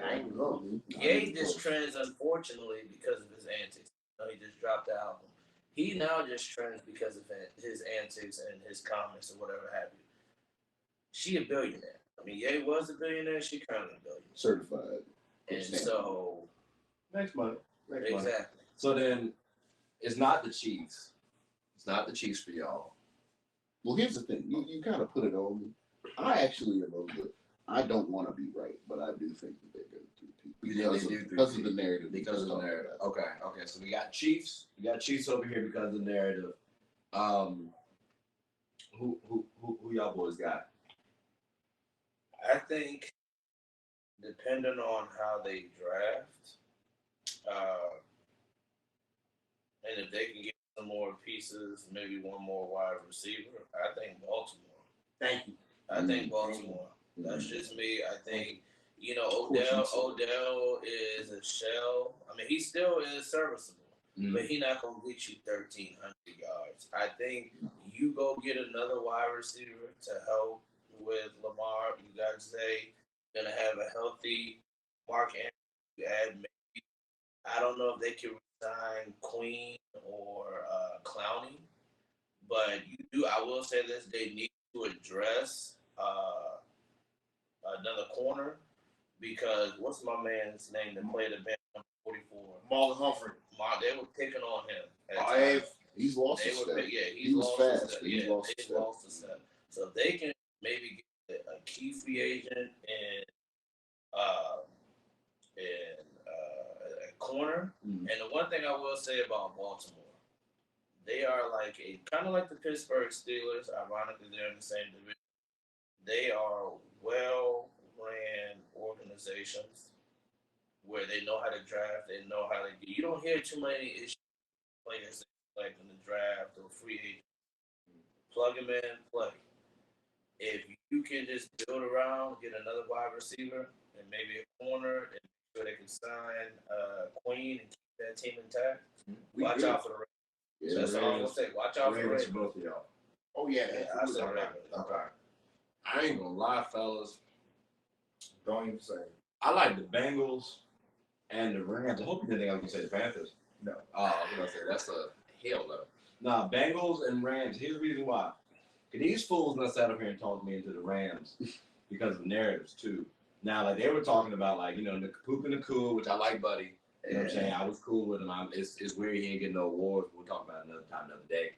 I ain't know. Ye just trends, unfortunately, because of his antics. He just dropped the album. He now just trends because of his antics and his comments or whatever have you. She a billionaire. I mean, Ye was a billionaire. She currently a billionaire. Certified. And so next month. Exactly. So then, it's not the Chiefs. It's not the Chiefs for y'all. Well, here's the thing. You kind of put it on me. I actually am a good. I don't want to be right, but I do think that they're going to do because of the narrative. Because of the narrative. Okay. So we got Chiefs. We got Chiefs over here because of the narrative. Who y'all boys got? I think, depending on how they draft, and if they can get some more pieces, maybe one more wide receiver, I think Baltimore. Thank you. I think Baltimore. That's just me. I think, Odell is a shell. I mean, he still is serviceable, but he's not going to get you 1,300 yards. I think you go get another wide receiver to help with Lamar. You got Zay. You're going to have a healthy Mark Andrews. You add maybe, I don't know if they can resign Queen or Clowney, but I will say this, they need to address another corner, because what's my man's name that played the bench number 44? Marlon Humphrey. They were picking on him. He's lost his step. He was fast. He lost his step. So if they can maybe get a key free agent and a corner. And the one thing I will say about Baltimore, they are like kind of like the Pittsburgh Steelers. Ironically, they're in the same division. They are well-ran organizations where they know how to draft. They know how to get. You don't hear too many issues players like in the draft or free agent. Plug them in, play. If you can just build around, get another wide receiver and maybe a corner, and make sure they can sign Queen and keep that team intact. Watch out for the Ravens. Yeah, That's all I'm gonna say. Watch out for the Ravens. Both of y'all. Oh yeah, I said Ravens. Okay. I ain't gonna lie, fellas. Don't even say. I like the Bengals and the Rams. I hope you didn't think I was gonna say the Panthers. No. Oh, I was gonna say that's a hell no. Nah, Bengals and Rams. Here's the reason why. These fools not sat up here and talked me into the Rams because of narratives too. Now, like they were talking about, like, the Poop and the Cool, which I like, Buddy. You know what I'm saying? I was cool with him. It's weird he ain't getting no awards. We'll talk about it another time, another day.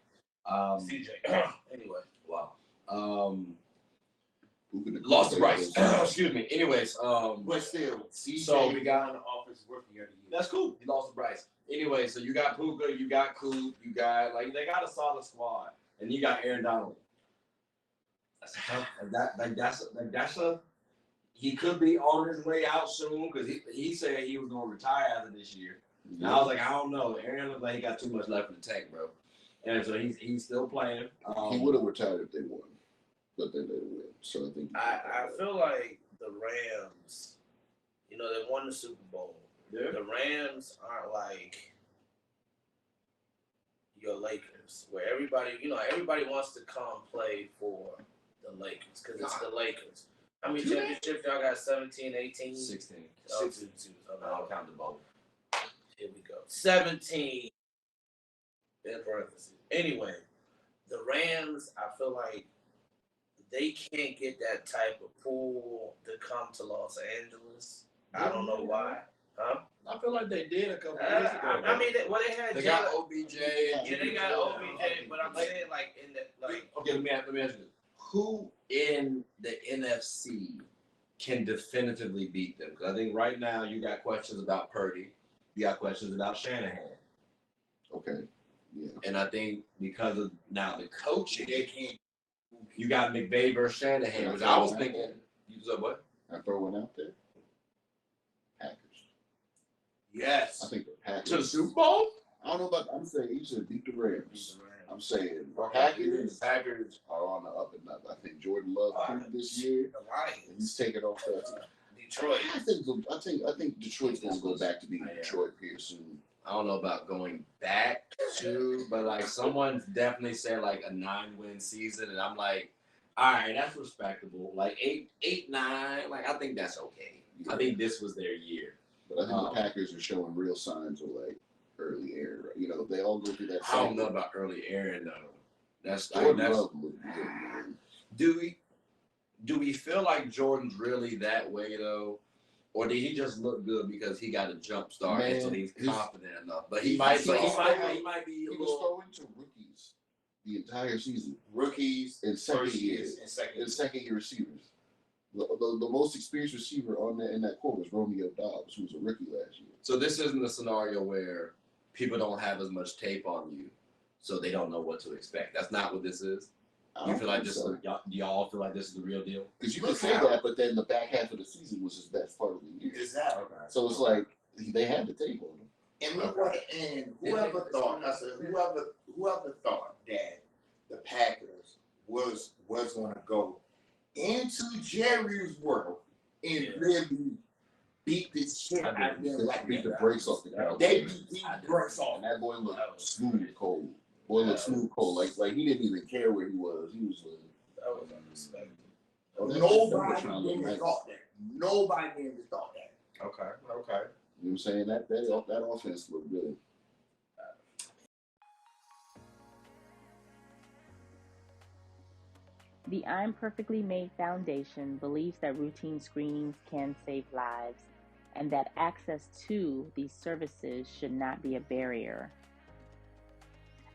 CJ. Anyway. Wow. Lost to Bryce. Excuse me. Anyways, But still, CJ so we got the offensive rookie of the year. that's cool. He lost to Bryce. Anyway, so you got Puka, you got Coop, you got they got a solid squad, and you got Aaron Donald. That's a he could be on his way out soon, because he said he was gonna retire after this year. And I was like, I don't know. Aaron looks like he got too much left in the tank, bro. And so he's still playing. He would have retired if they won, but they didn't win. So I think I feel like the Rams, they won the Super Bowl. Yeah. The Rams aren't like your Lakers, where everybody wants to come play for the Lakers because it's the Lakers. How many championships y'all got? 17, 18? 16. Oh, 16. I'll count the bowl. Here we go. 17. In parentheses. Anyway, the Rams, I feel like they can't get that type of pool to come to Los Angeles. I don't know why. Huh? I feel like they did a couple years ago. I mean, they had. They got OBJ. Yeah, they got OBJ, but I'm saying Okay, let me ask you this: who in the NFC can definitively beat them? Because I think right now you got questions about Purdy, you got questions about Shanahan. Okay. Yeah. And I think because of now the coaching, you got McVay versus Shanahan, which I was thinking. You said what? I throw one out there. Packers. Yes. I think the Packers. To the Super Bowl? I don't know about. I'm saying you should beat the Rams. I'm saying Packers are on the up and up. I think Jordan Love proved this year. The Lions. He's taking off that. Detroit. I think Detroit's going to go back to being Detroit here soon. I don't know about going back to, but like someone definitely said like a 9-win season, and I'm like, all right, that's respectable. Like 8, 9, like I think that's okay. Yeah. I think this was their year. But I think the Packers are showing real signs of like early Aaron. They all go through that. I don't know about early Aaron though. That's do we feel like Jordan's really that way though? Or did he just look good because he got a jump start and so he's confident enough? But he might be. He was throwing to rookies the entire season. Rookies And second first year. years, and And second year receivers. The most experienced receiver in that core was Romeo Dobbs, who was a rookie last year. So this isn't a scenario where people don't have as much tape on you, so they don't know what to expect. That's not what this is. You feel like this? Do y'all feel like this is the real deal? Because you can say that, but then the back half of the season was his best part of the year. Exactly. So it's like they had the tape on him. And whoever thought that the Packers was going to go into Jerry's world and really beat the shit out of them, like beat the brakes off the Cowboys. They beat the brakes off. And that boy looked smooth cold. Like he didn't even care where he was. He was like, That was unexpected. Nobody even thought that. Nobody even thought that. Okay. You know what I'm saying? That offense looked good. The I'm Perfectly Made Foundation believes that routine screenings can save lives and that access to these services should not be a barrier.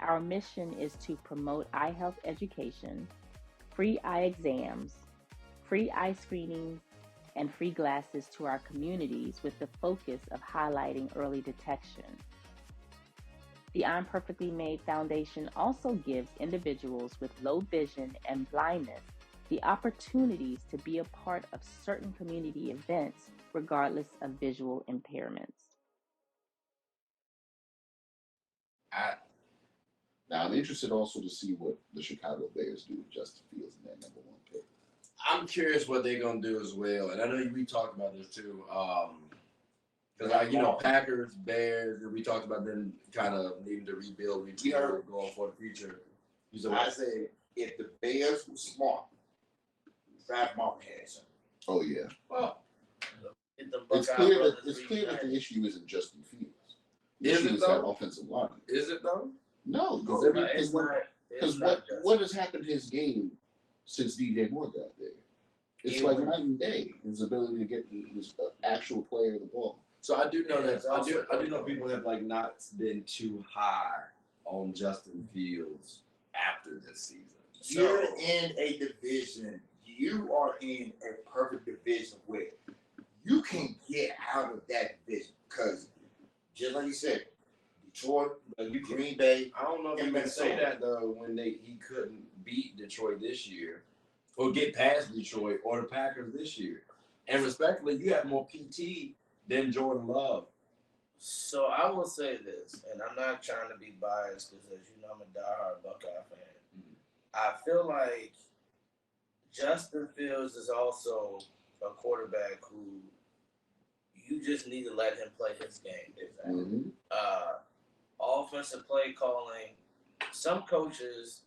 Our mission is to promote eye health education, free eye exams, free eye screenings, and free glasses to our communities with the focus of highlighting early detection. The I'm Perfectly Made Foundation also gives individuals with low vision and blindness the opportunities to be a part of certain community events regardless of visual impairments. Now I'm interested also to see what the Chicago Bears do with Justin Fields in that number 1 pick. I'm curious what they're gonna do as well, and I know we talked about this too. Because Packers, Bears, we talked about them kind of needing to rebuild, going for the future. I said if the Bears were smart, draft Marvin Harrison. Oh yeah. Well, it's clear that the issue isn't Justin Fields. The issue is that offensive line. Is it though? No, because what has happened to his game since DJ Moore got there? It's like night and day. His ability to get his actual player the ball. So I do know that I do know people have not been too high on Justin Fields after this season. You're in a division. You are in a perfect division where you can get out of that division because, just like you said, Detroit, Green Bay. I don't know if you can say that though when he couldn't beat Detroit this year, or get past Detroit or the Packers this year. And respectfully, you have more PT than Jordan Love. So I will say this, and I'm not trying to be biased because, as you know, I'm a diehard Buckeye fan. Mm-hmm. I feel like Justin Fields is also a quarterback who you just need to let him play his game. Exactly. Mm-hmm. Offensive play calling. Some coaches,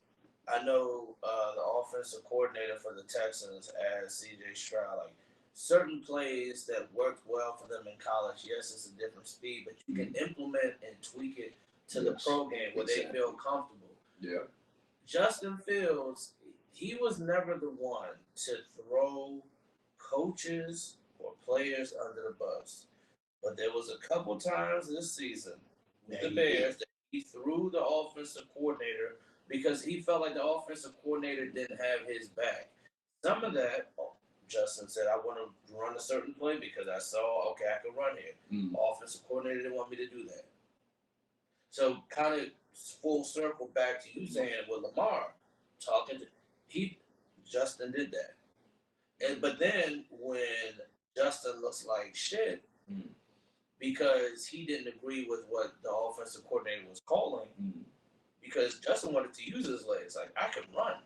I know the offensive coordinator for the Texans as C.J. Stroud, certain plays that worked well for them in college, yes, it's a different speed, but you can implement and tweak it to the pro game where they feel comfortable. Yeah. Justin Fields, he was never the one to throw coaches or players under the bus. But there was a couple times this season with the Bears that he threw the offensive coordinator because he felt like the offensive coordinator didn't have his back. Some of that, Justin said, I want to run a certain play because I saw, okay, I can run here. Offensive coordinator didn't want me to do that. So kind of full circle back to you saying with Lamar, Justin did that. But then when Justin looks like shit because he didn't agree with what the offensive coordinator was calling, because Justin wanted to use his legs. I can run.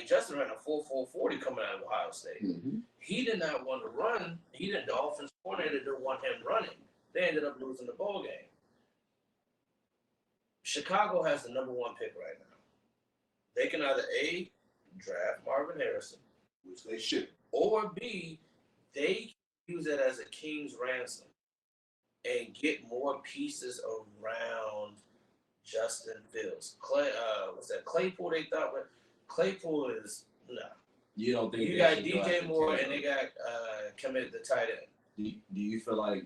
Justin ran a 4.40 coming out of Ohio State. Mm-hmm. He did not want to run. The offensive coordinator didn't want him running. They ended up losing the ball game. Chicago has the number 1 pick right now. They can either A, draft Marvin Harrison, which they should, or B, they can use it as a king's ransom and get more pieces around Justin Fields. Claypool they thought, but Claypool is no. You don't think you got DJ Moore and they got committed the tight end? Do you feel like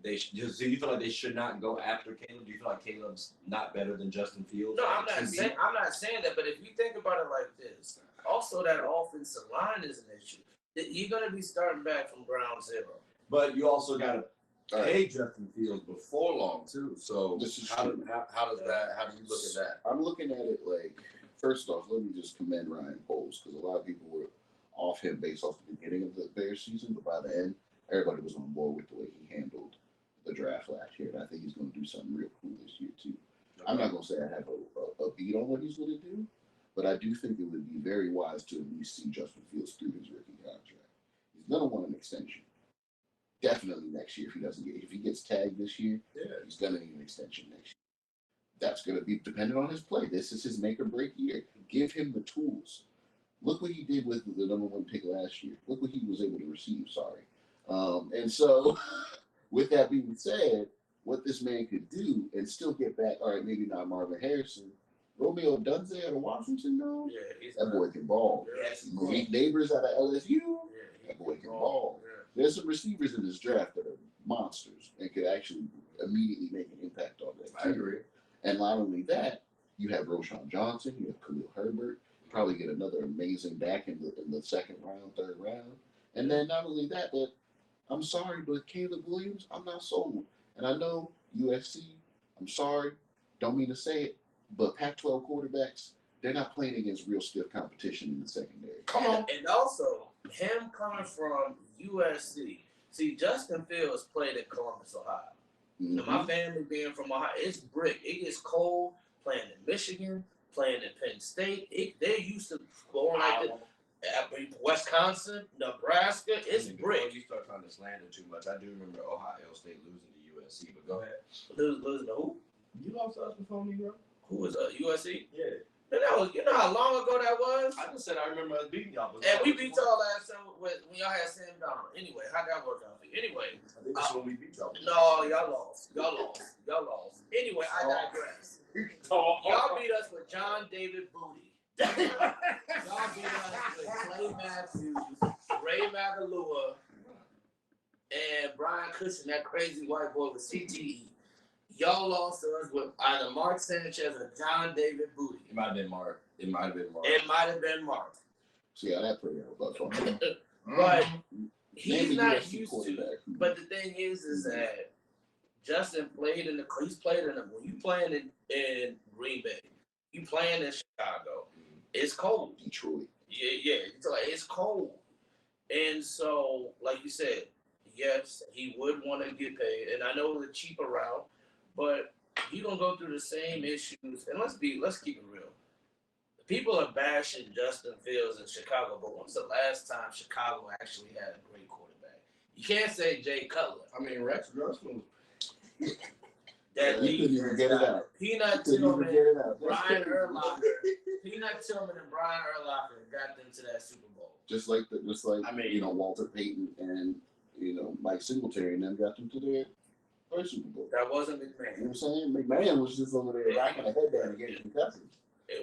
So you feel like they should not go after Caleb? Do you feel like Caleb's not better than Justin Fields? No, I'm not saying that. But if you think about it like this, also that offensive line is an issue. You're going to be starting back from ground zero. But you also got to pay Justin Fields before long too. So how do you look at that? I'm looking at it like, first off, let me just commend Ryan Poles, because a lot of people were off him based off the beginning of the Bears season, but by the end, everybody was on board with the way he handled the draft last year, and I think he's going to do something real cool this year too. I'm not going to say I have a beat on what he's going to do, but I do think it would be very wise to at least see Justin Fields through his rookie contract. He's going to want an extension. Definitely next year if he gets tagged this year, he's going to need an extension next year. That's going to be dependent on his play. This is his make or break year. Give him the tools. Look what he did with the number 1 pick last year. Look what he was able to receive. And so, with that being said, what this man could do and still get back. All right, maybe not Marvin Harrison, Romeo Dunze out of Washington, though. Yeah, that boy can ball. Yes, Malik Neighbors out of LSU. That boy can ball. Yeah. There's some receivers in this draft that are monsters and could actually immediately make an impact on that. I agree. And not only that, you have Roshan Johnson, you have Khalil Herbert, probably get another amazing back in the second round, third round. And then not only that, but I'm sorry, but Caleb Williams, I'm not sold. And I know USC, I'm sorry, don't mean to say it, but Pac-12 quarterbacks, they're not playing against real stiff competition in the secondary. Come on. And also, him coming from USC. See, Justin Fields played at Columbus, Ohio. Mm-hmm. Now, my family being from Ohio, it's brick. It gets cold playing in Michigan, playing in Penn State. They're used to going like this. Wisconsin, Nebraska, it's brick. Before you start trying to slander too much, I do remember Ohio State losing to USC, but go ahead. Losing to who? You lost to us before me, bro? Who was USC? Yeah. That was, you know how long ago that was? I just said I remember us beating y'all. And we beat y'all last time when y'all had Sam Donald. Anyway, how'd that work out for you? Anyway. I think that's when we beat y'all. No, y'all lost. Anyway, I digress. Y'all beat us with John David Booty. Y'all beat us with Clay Matthews, Ray Magalua, and Brian Cushing, that crazy white boy with CTE. Y'all lost to us with either Mark Sanchez or John David Booty. It might have been Mark. See how that played out. But he's not used to. But the thing is that Justin played he's played in the, when you playing in Green Bay, you playing in Chicago, it's cold. Detroit. Yeah. It's cold. And so, like you said, yes, he would want to get paid. And I know the cheaper route, but you're gonna go through the same issues. And let's keep it real. People are bashing Justin Fields in Chicago, but when's the last time Chicago actually had a great quarterback? You can't say Jay Cutler. I mean, Rex Grossman. That defense get it out. Peanut Tillman, Brian Urlacher. Peanut Tillman and Brian Urlacher got them to that Super Bowl. Just like Walter Payton and Mike Singletary and them got them to their first Super Bowl. That wasn't McMahon. You know what I'm saying? McMahon was just over there rocking a headband and getting concussions.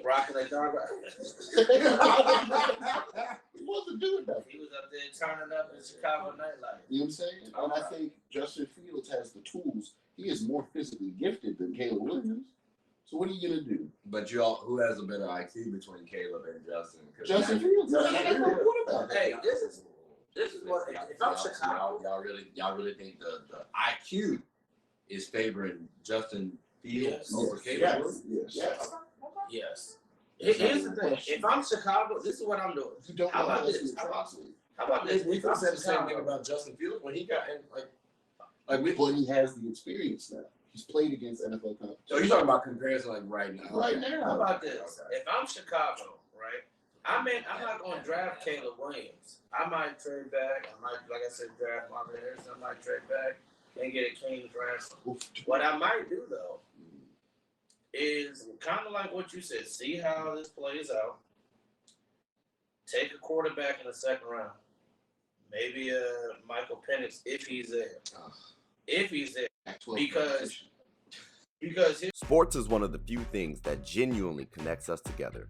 Rocking a dog. He wasn't doing that. He was up there turning up in Chicago nightlife. You know what I'm saying? And I think Justin Fields has the tools. He is more physically gifted than Caleb Williams. So what are you gonna do? But who has a better IQ between Caleb and Justin? Justin Fields. Hey, this is what if I'm Chicago. Y'all really think the IQ is favoring Justin Fields over Caleb Williams? Yes. Here's the thing. If I'm Chicago, this is what I'm doing. You don't How about this? We could say the same thing about Justin Fields when he got in, but he has the experience now. He's played against NFL competition. So you're talking about comparison right now? Right now. How about this? Okay. If I'm Chicago, right? I'm not going to draft Caleb Williams. I might trade back. I might, like I said, draft Marvin Harrison. I might trade back and get a King's ransom. What I might do though is kind of like what you said. See how this plays out. Take a quarterback in the second round. Maybe Michael Penix if he's there. Because sports is one of the few things that genuinely connects us together.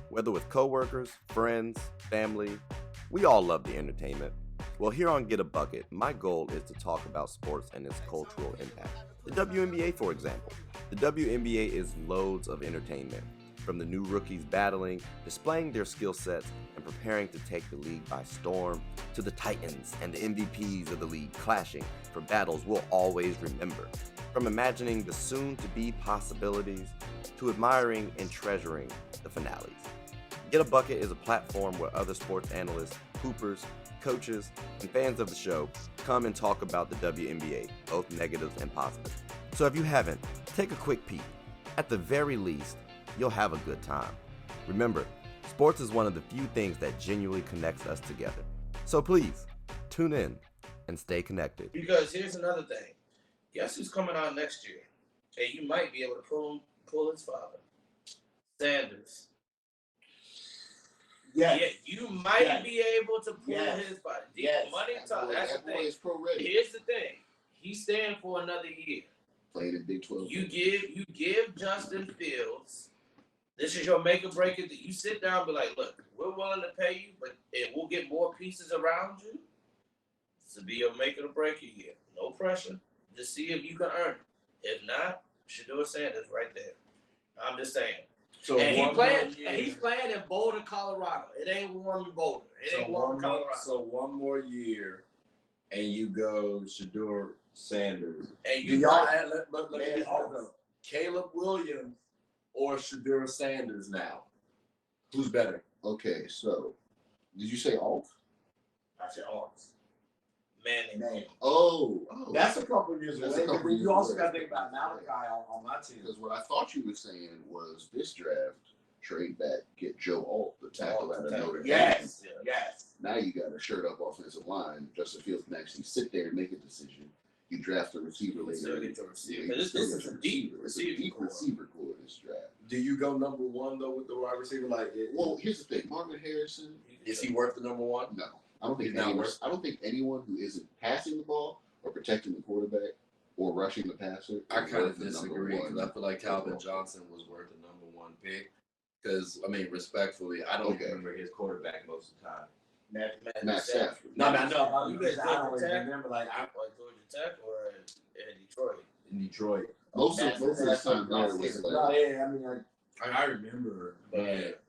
Whether with coworkers, friends, family, we all love the entertainment. Well, here on Get a Bucket, my goal is to talk about sports and its cultural impact. The WNBA, for example. The WNBA is loads of entertainment, from the new rookies battling, displaying their skill sets, and preparing to take the league by storm, to the titans and the MVPs of the league clashing for battles we'll always remember. From imagining the soon-to-be possibilities to admiring and treasuring the finales. Get a Bucket is a platform where other sports analysts, hoopers, coaches, and fans of the show come and talk about the WNBA, both negatives and positives. So if you haven't, take a quick peek. At the very least, you'll have a good time. Remember, sports is one of the few things that genuinely connects us together. So please, tune in and stay connected. Because here's another thing. Guess who's coming out next year? And you might be able to pull his father. Sanders. Yes. Yeah, you might be able to pull his father. Yes. Money talk. That's the thing. Pro-ready. Here's the thing. He's staying for another year. Playing in Big 12. You give Justin Fields. This is your make or break it. That you sit down and be like, look, we're willing to pay you, but we'll get more pieces around you. This will be your make or break it year. No pressure. Just see if you can earn it. If not, Shedeur Sanders right there. I'm just saying. So and he's playing in Boulder, Colorado. It ain't warm in Boulder. It ain't warm in Colorado. So one more year, and you go Shedeur Sanders. And Do y'all let me ask you though. Caleb Williams or Shedeur Sanders now? Who's better? Okay, so did you say Alt? I said Arts. Man. Oh. That's a couple of years That's away. a couple But years you also away. got to think about Malachi on my team. Because what I thought you were saying was this draft, trade back, get Joe Alt, the tackle out of Notre Dame. Yes. Now you got a shirt up offensive line. Justin Fields can actually sit there and make a decision. You draft a receiver later. Still get your receiver. Yeah, This is a deep receiver core. receiver core this draft. Do you go number one though with the wide receiver? Well, here's the thing. Marvin Harrison. Is he worth the number one? No. I don't think I don't think anyone who isn't passing the ball or protecting the quarterback or rushing the passer. I kind of disagree because I feel like Calvin Johnson was worth the number one pick. Because respectfully, I don't remember his quarterback most of the time. Matt Stafford. No, I know. You guys, I don't remember Georgia Tech or in Detroit. In Detroit. Most of his time there was I remember. But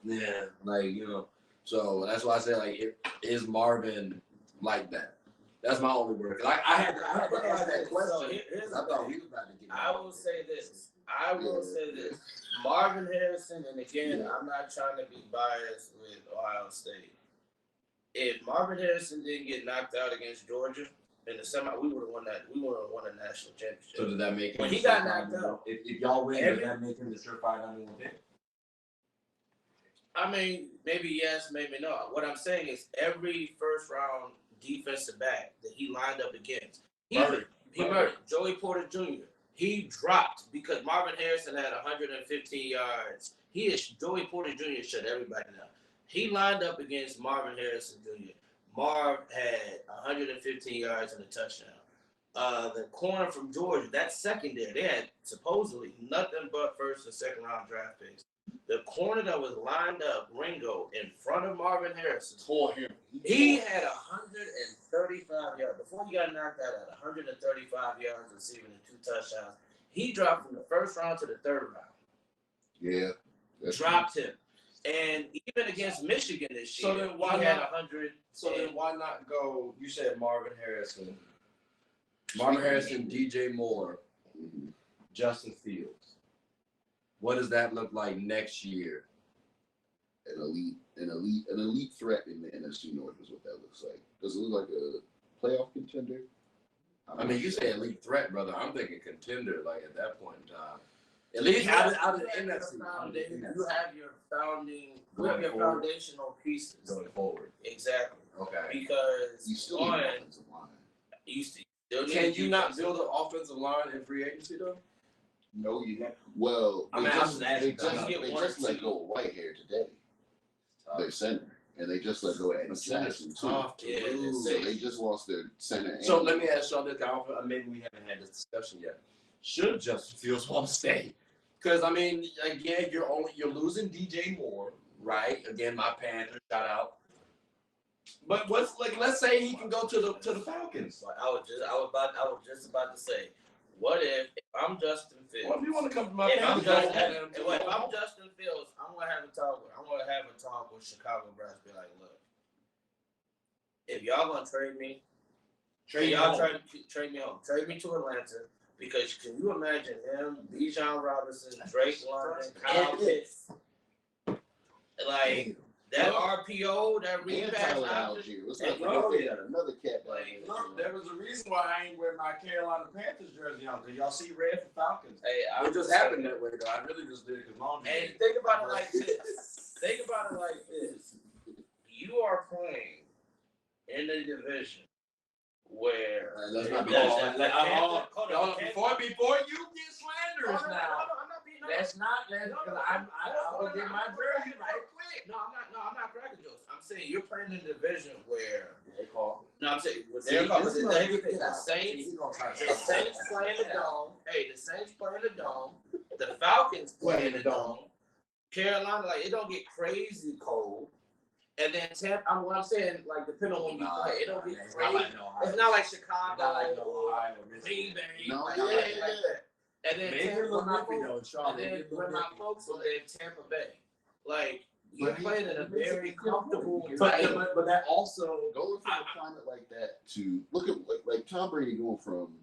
yeah. So that's why I say is Marvin like that? That's my only word. I had to ask that question. So here's I thought he was about to get. I will say this. Marvin Harrison, and again, I'm not trying to be biased with Ohio State. If Marvin Harrison didn't get knocked out against Georgia in the semi, we would have won that. We would have won a national championship. So did that make him? When he got knocked out, if y'all win, does that make him the surefire number one pick? I mean, maybe yes, maybe no. What I'm saying is every first round defensive back that he lined up against, he murdered. Joey Porter Jr. He dropped because Marvin Harrison had 115 yards. Joey Porter Jr. shut everybody down. He lined up against Marvin Harrison Jr. Marv had 115 yards and a touchdown. The corner from Georgia, that secondary, they had supposedly nothing but first and second round draft picks. The corner that was lined up, Ringo, in front of Marvin Harrison, tore him. He had 135 yards. Before he got knocked out at 135 yards receiving and 2 touchdowns. He dropped from the first round to the third round. Yeah. Dropped him. And even against Michigan this year, So then why he had not? 100. So then why not go? You said Marvin Harrison, DJ Moore, Justin Fields. What does that look like next year? An elite threat in the NFC North is what that looks like. Does it look like a playoff contender? I mean, you say elite threat, brother. I'm thinking contender, like at that point in time. At least out of the NFC. You have your foundational pieces going forward. Exactly. Okay. Because you still need an offensive line. You still need Can you not build an offensive line in free agency though? No, you have. Well, I mean, they just let go of Whitehair today. Their center, and they just let go of Eddie Jackson too. So they just lost their center. So let me ask y'all this. Maybe we haven't had this discussion yet. Should Justin Fields want to stay? Because I mean, again, you're losing DJ Moore, right? Again, my Panthers shout out. But what's like? Let's say he can go to the Falcons. Like, I was just about to say, what if I'm Justin Fields? Well, if you want to come to my If I'm Falcons, Justin Fields, I'm gonna have a talk with Chicago Bears. Be like, look, if y'all gonna trade me, trade me home, trade me to Atlanta. Because can you imagine him, Bijan Robinson, Drake London, Kyle Pitts, like that RPO, that repass option? Another cat. Like, look, there was a reason why I ain't wear my Carolina Panthers jersey on. Cause y'all see red for Falcons. Hey, it just happened that way though. I really just did it because mom. And think about it like this. You are playing in a division where let's not be before you get slanderous now. That's not because I'm gonna get my jersey right quick. No, I'm not cracking jokes. I'm saying you're playing in a division where they call. No, I'm saying the Saints play in the dome. Hey, the Saints play in the dome. The Falcons play in the dome. Carolina, like it don't get crazy cold. And then what I'm saying, like depending on when you play, it don't get crazy. It's not like Chicago or Green Bay. No, like that. And then when my folks were in Tampa Bay, like you played in a very comfortable environment. But that also going from a climate like that to look at like Tom Brady going from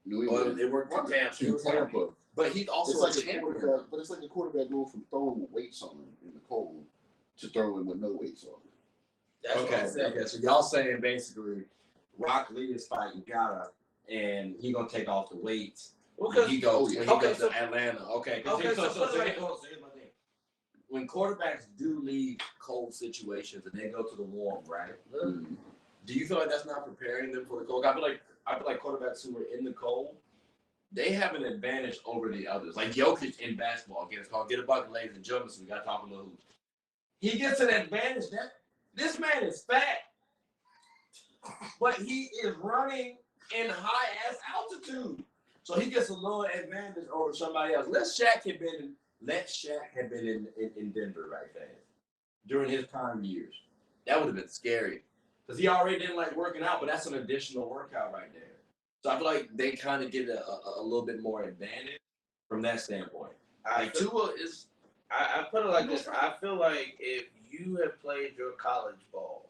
New England to Tampa. But he's also a champion. But it's like a quarterback going from throwing with weights on him in the cold to throwing with no weights on him. Okay. So y'all saying basically, Rock Lee is fighting Gara, and he gonna take off the weights when he goes to Atlanta. Okay. So here's my thing. When quarterbacks do leave cold situations and they go to the warm, right? Mm-hmm. Do you feel like that's not preparing them for the cold? I feel like quarterbacks who are in the cold, they have an advantage over the others. Like Jokic in basketball, it's called Get a Bucket, ladies and gentlemen. So we got to talk a little hoops. He gets an advantage that this man is fat, but he is running in high ass altitude, so he gets a little advantage over somebody else. Let Shaq have been in Denver right there during his prime years. That would have been scary because he already didn't like working out, but that's an additional workout right there. So I feel like they kind of get a little bit more advantage from that standpoint. Tua is. I put it like this. I feel like if you have played your college ball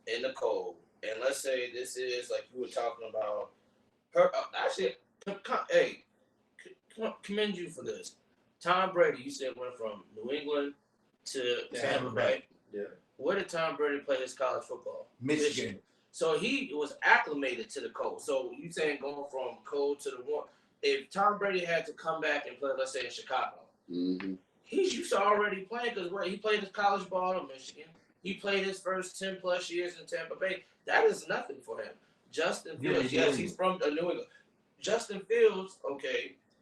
in the cold, and let's say this is like you were talking about. Commend you for this. Tom Brady, you said went from New England to Tampa Bay. Yeah. Where did Tom Brady play his college football? Michigan. So he was acclimated to the cold. So you saying going from cold to the warm. If Tom Brady had to come back and play, let's say in Chicago, he's used to already playing because he played his college ball in Michigan. He played his first 10 plus years in Tampa Bay. That is nothing for him. Justin Fields, yes, he's from New England. Justin Fields,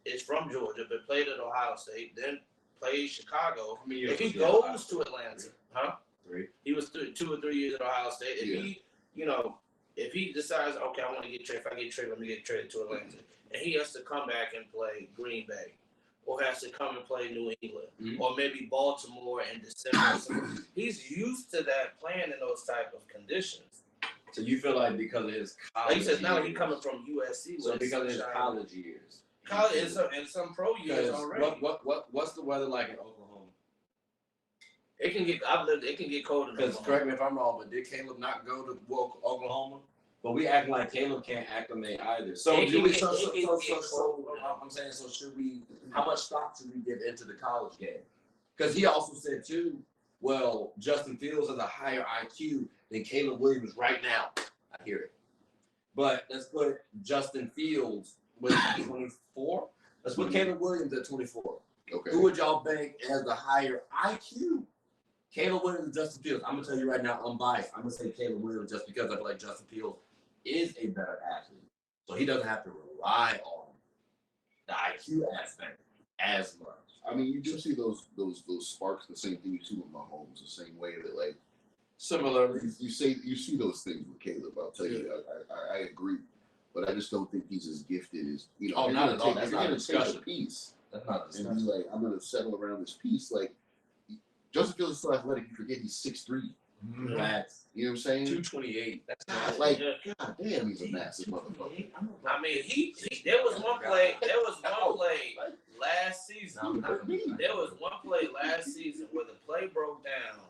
is from Georgia, but played at Ohio State, then played Chicago. If he goes to Atlanta, he was 2 or 3 years at Ohio State. If he decides, I want to get traded. If I get traded, let me get traded to Atlanta, and he has to come back and play Green Bay, or has to come and play New England, or maybe Baltimore in December. So he's used to that playing in those type of conditions. So you feel like because of his college like he says, now he's coming from USC. So because of his college years. College and some pro years already. What's the weather like in Oklahoma? It can get cold in Oklahoma. Correct me if I'm wrong, but did Caleb not go to Oklahoma? But we act like Caleb can't acclimate either. So I'm saying, so should we? How much stock should we give into the college game? Because he also said too. Well, Justin Fields has a higher IQ than Caleb Williams right now. I hear it. But let's put Justin Fields with 24. Let's put Caleb Williams at 24. Okay. Who would y'all think has the higher IQ? Caleb Williams or Justin Fields? I'm going to tell you right now, I'm biased. I'm going to say Caleb Williams just because I feel like Justin Fields is a better athlete. So he doesn't have to rely on the IQ aspect as much. I mean, you do see those sparks, the same thing you see with Mahomes, the same way that like similarly you see those things with Caleb. I'll tell you, I agree, but I just don't think he's as gifted as not at all. That's not a discussion. Piece. That's not a discussion. And be like, I'm gonna settle around this piece. Like Justin Fields is so athletic, you forget he's 6'3". Facts. You know what I'm saying? 228. That's not Like, god damn, he's a massive motherfucker. I mean, he there was one play last season. There was one play last season where the play broke down.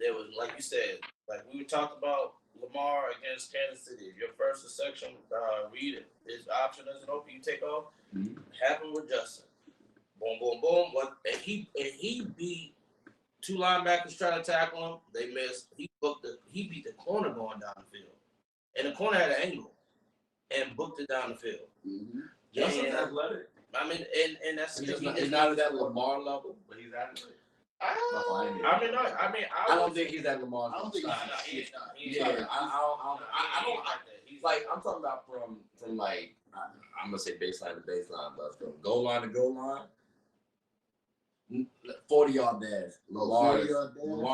There was, like you said, like we talked about Lamar against Kansas City. If your first or second read it, his option doesn't open, you take off. Happened with Justin. Boom, boom, boom. And he beat two linebackers trying to tackle him. They missed. He beat the corner going down the field, and the corner had an angle and booked it down the field. Justin's athletic. I mean, and that's He's not at that Lamar level, but he's athletic. I don't think he's at Lamar's. I don't think he's not. I don't. Like I'm talking about from like I'm gonna say baseline to baseline, but from goal line to goal line, 40-yard dash. Lamar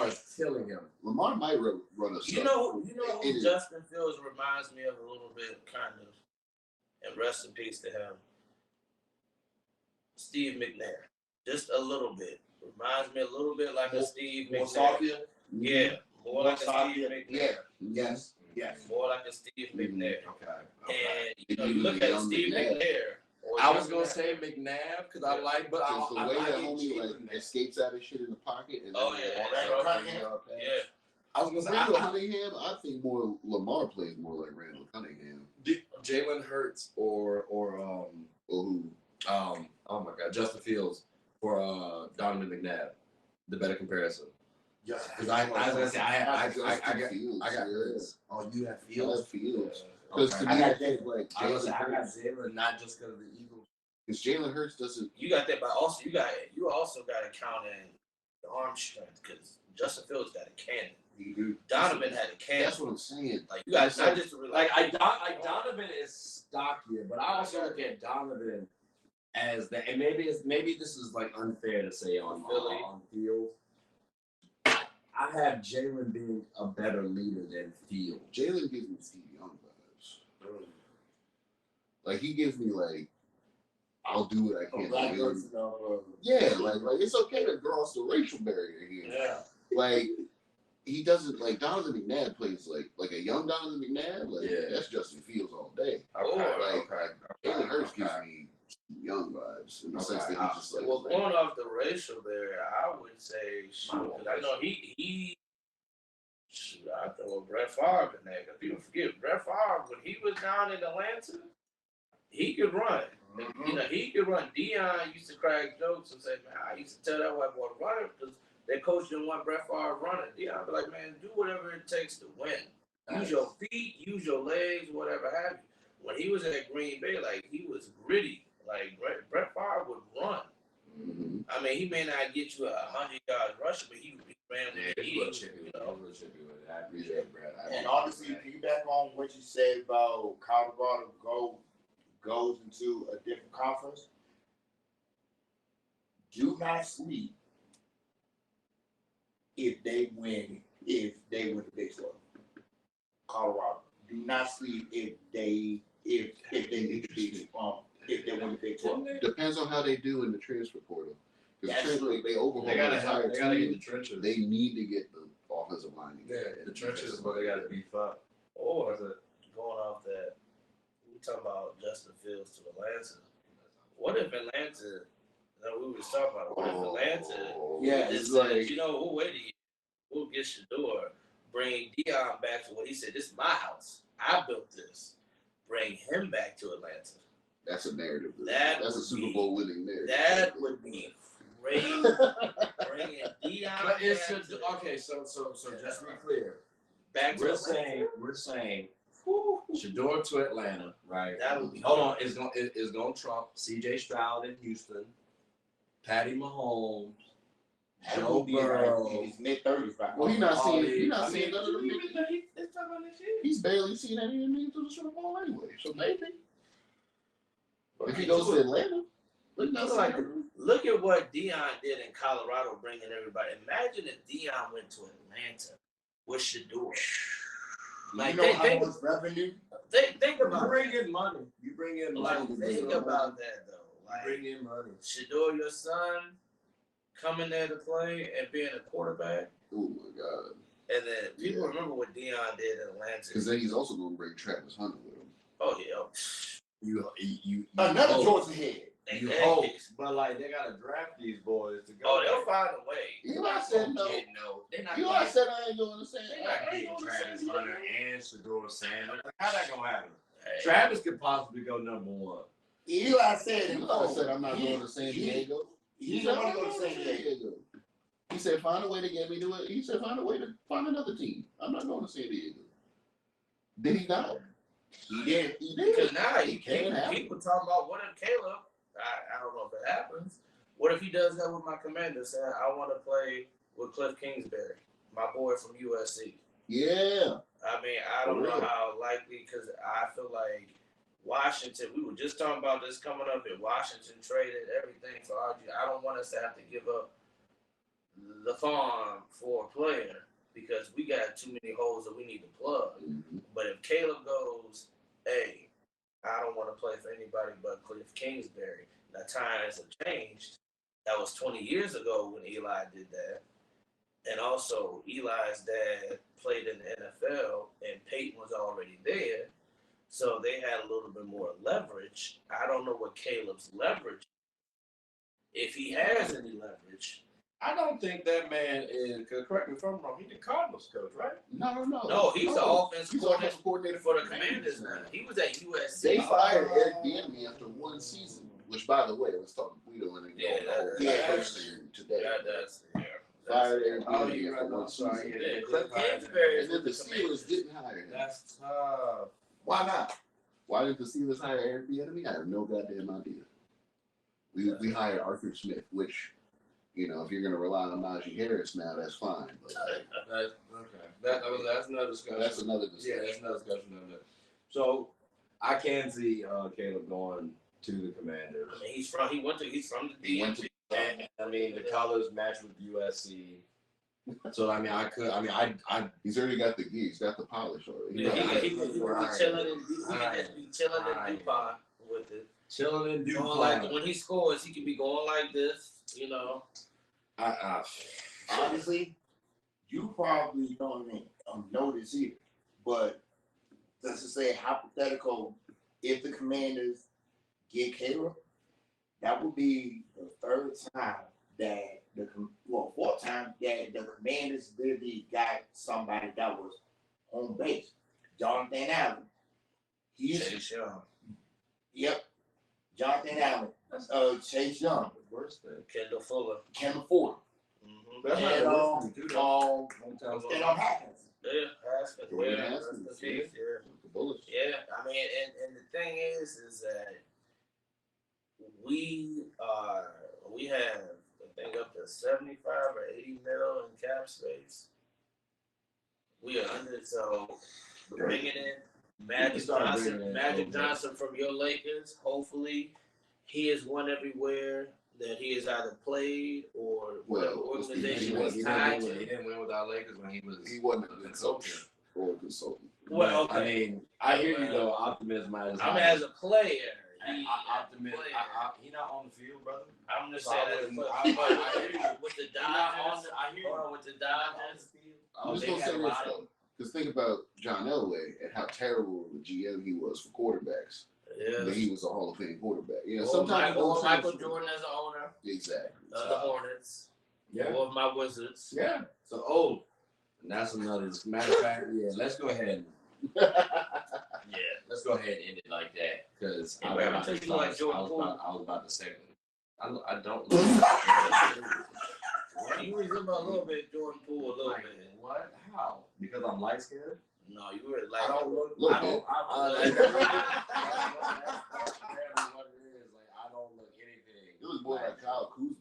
is killing him. Lamar might run a. You know who Justin Fields reminds me of a little bit, kind of, and rest in peace to him. Steve McNair, just a little bit. Reminds me a little bit like a Steve McNair. Yeah, more like a Steve McNair. Yes. More like a Steve McNair. Okay. And you look at Steve McNair. I was gonna say McNabb because I like, but the way that homie like escapes out of shit in the pocket. And I was gonna say Randall Cunningham. I think more Lamar plays more like Randall Cunningham. Jalen Hurts or who? Oh my God, Justin Fields for Donovan McNabb, the better comparison. Because I was gonna say I got Hurts. Oh, you have Fields. Because to me, I got Jalen not just because of the Eagles. Because Jalen Hurts doesn't. You got that, but also you also got to count in the arm strength because Justin Fields got a cannon. Donovan had a cannon. That's what I'm saying. Like you guys not just like Donovan is stockier, but I also look at Donovan as that, and maybe this is like unfair to say on field. I have Jalen being a better leader than Field. Jalen gives me Steve Young vibes. Like he gives me like, I'll do what I can. Yeah, like it's okay to cross the racial barrier here. Yeah. Like he doesn't like Donovan McNabb plays like a young Donovan McNabb. Like that's Justin Fields all day. Jalen Hurts gives me young vibes in the sense that he's just like. Well, going off the racial there, I would say, I know he I throw Brett Favre in there. Because people forget, Brett Favre, when he was down in Atlanta, he could run. You know, he could run. Deion used to crack jokes and say, man, I used to tell that white boy to run it because their coach didn't want Brett Favre running. Deion be like, man, do whatever it takes to win. Use your feet, use your legs, whatever have you. When he was at Green Bay, like, he was gritty. Like, Brett Favre would run. I mean, he may not get you 100 yards rushing, but he ran with the ease. I appreciate Brett. And honestly, piggyback on what you said about Colorado goes into a different conference. Do not sleep if they win the Big 12. Colorado. Do not sleep if they win the Big 12. Depends on how they do in the transfer portal. Because they overhaul the entire team. Get the trenches. They need to get the offensive line together. The trenches is what they got to beef up. Or going off that, we talking about Justin Fields to Atlanta. What if Atlanta? That we was talking about. What if Atlanta? It's like, you know, we'll wait a year. We'll get Shador. Bring Deion back to what he said. This is my house. I built this. Bring him back to Atlanta. That's a narrative. That's a Super Bowl winning narrative. That would be great. Bringing Deion. But okay. So just to be clear, we're saying Shador to Atlanta, right? That would be. Hold on, it's gonna trump C.J. Stroud in Houston, Patty Mahomes, Joe Burrow. He's mid-30s right now. Well, he's not seeing none of them. He's barely seen any of them to the Super Bowl anyway. So maybe if he goes to Atlanta, look at what Deion did in Colorado, bringing everybody. Imagine if Deion went to Atlanta with Shador. Like, how much revenue? Think about you bring in money. You bring in money. Think about that though. Like, bring in money. Shador, your son, coming there to play and being a quarterback. Oh my God. And then people remember what Deion did in Atlanta. Because then he's also going to bring Travis Hunter with him. Oh yeah. You Another hope. Georgia head. You hope, but like they gotta draft these boys to go. Oh, they'll find a way. Eli said no. They're not. Eli said I ain't going to say. They're not getting Travis Hunter and Shedeur Sanders. How that gonna happen? Hey. Travis could possibly go number one. Eli said I'm not going to San Diego. He don't want to go to San Diego. He said, find a way to get me to it. He said, find a way to find another team. I'm not going to San Diego. Did he not? He did. Because now people talking about what if Caleb, I don't know if it happens. What if he does that with my commander, saying, I want to play with Cliff Kingsbury, my boy from USC. Yeah. I mean, I don't know how likely, because I feel like Washington, we were just talking about this coming up, and Washington traded everything for RG. I don't want us to have to give up the farm for a player because we got too many holes that we need to plug. Mm-hmm. But if Caleb goes, hey, I don't want to play for anybody but Cliff Kingsbury. Now, times have changed. That was 20 years ago when Eli did that. And also, Eli's dad played in the NFL, and Peyton was already there. So they had a little bit more leverage. I don't know what Caleb's leverage is. If he has any leverage. I don't think that man is, correct me if I'm wrong, he's the Cardinals coach, right? No. No, he's the offensive coordinator for the Commanders now. He was at USC. They fired Eric Bieniemy after one season, which, by the way, let's talk Guido and today. Fired Eric Bieniemy after one season. Cliff Kingsbury. And then the Steelers didn't hire him. That's tough. Why not? Why did the Steelers hire Eric Bieniemy? I have no goddamn idea. We hired Arthur Smith, which, you know, if you're going to rely on Najee Harris now, that's fine. But That's another discussion. that's another discussion. Yeah, that's another discussion. So I can see Caleb going to the Commanders. I mean, he's from the DMV. And, I mean, the colors match with USC. So I mean, He's already got the gear. He's got the polish already. Yeah, he could be chilling in DuPont with it. Chilling in DuPont. Like when he scores, he could be going like this, you know. Honestly, you probably don't even know this here, but let's just say hypothetical, if the Commanders get Caleb, that would be the fourth time that the Commanders literally got somebody that was home base. Jonathan Allen. Chase Young. Yep. Jonathan Allen. Chase Young. Worst thing. Kendall Fuller. Kendall Ford. Mm-hmm. That's And not worst thing, it happens. Yeah, Haskins. Jordan Yeah, Haskins, that's the piece, yeah. The Bullets. Yeah, I mean, and the thing is that we have, I think, up to 75 or 80 mil in cap space. We are under, so bringing in Magic Johnson from your Lakers. Hopefully, he has won everywhere that he has either played or whatever organization was tied to. He didn't win with our Lakers when he wasn't a good coach or a consultant. Well, okay. I mean, I hear you though. Optimism. I mean, as a player, optimism. He not on the field, brother. I'm just saying that with the Dodgers. I hear you with the Dodgers. I'm just gonna say this though, because think about John Elway and how terrible of a GM he was for quarterbacks. Yeah. But he was a Hall of Fame quarterback. You know, Or sometimes Michael Jordan as an owner. Exactly. Of the Hornets. Yeah. Or of my Wizards. Yeah. So and that's another. Matter of fact, yeah. Let's go ahead. Let's go ahead and end it like that because I was about to say I don't. You resemble a little bit Jordan Poole, a little bit. What? How? Because I'm light skinned? No, you were like. I don't look. Look, I don't. What it is. Like I don't look anything. It was more like Kyle Kuzma.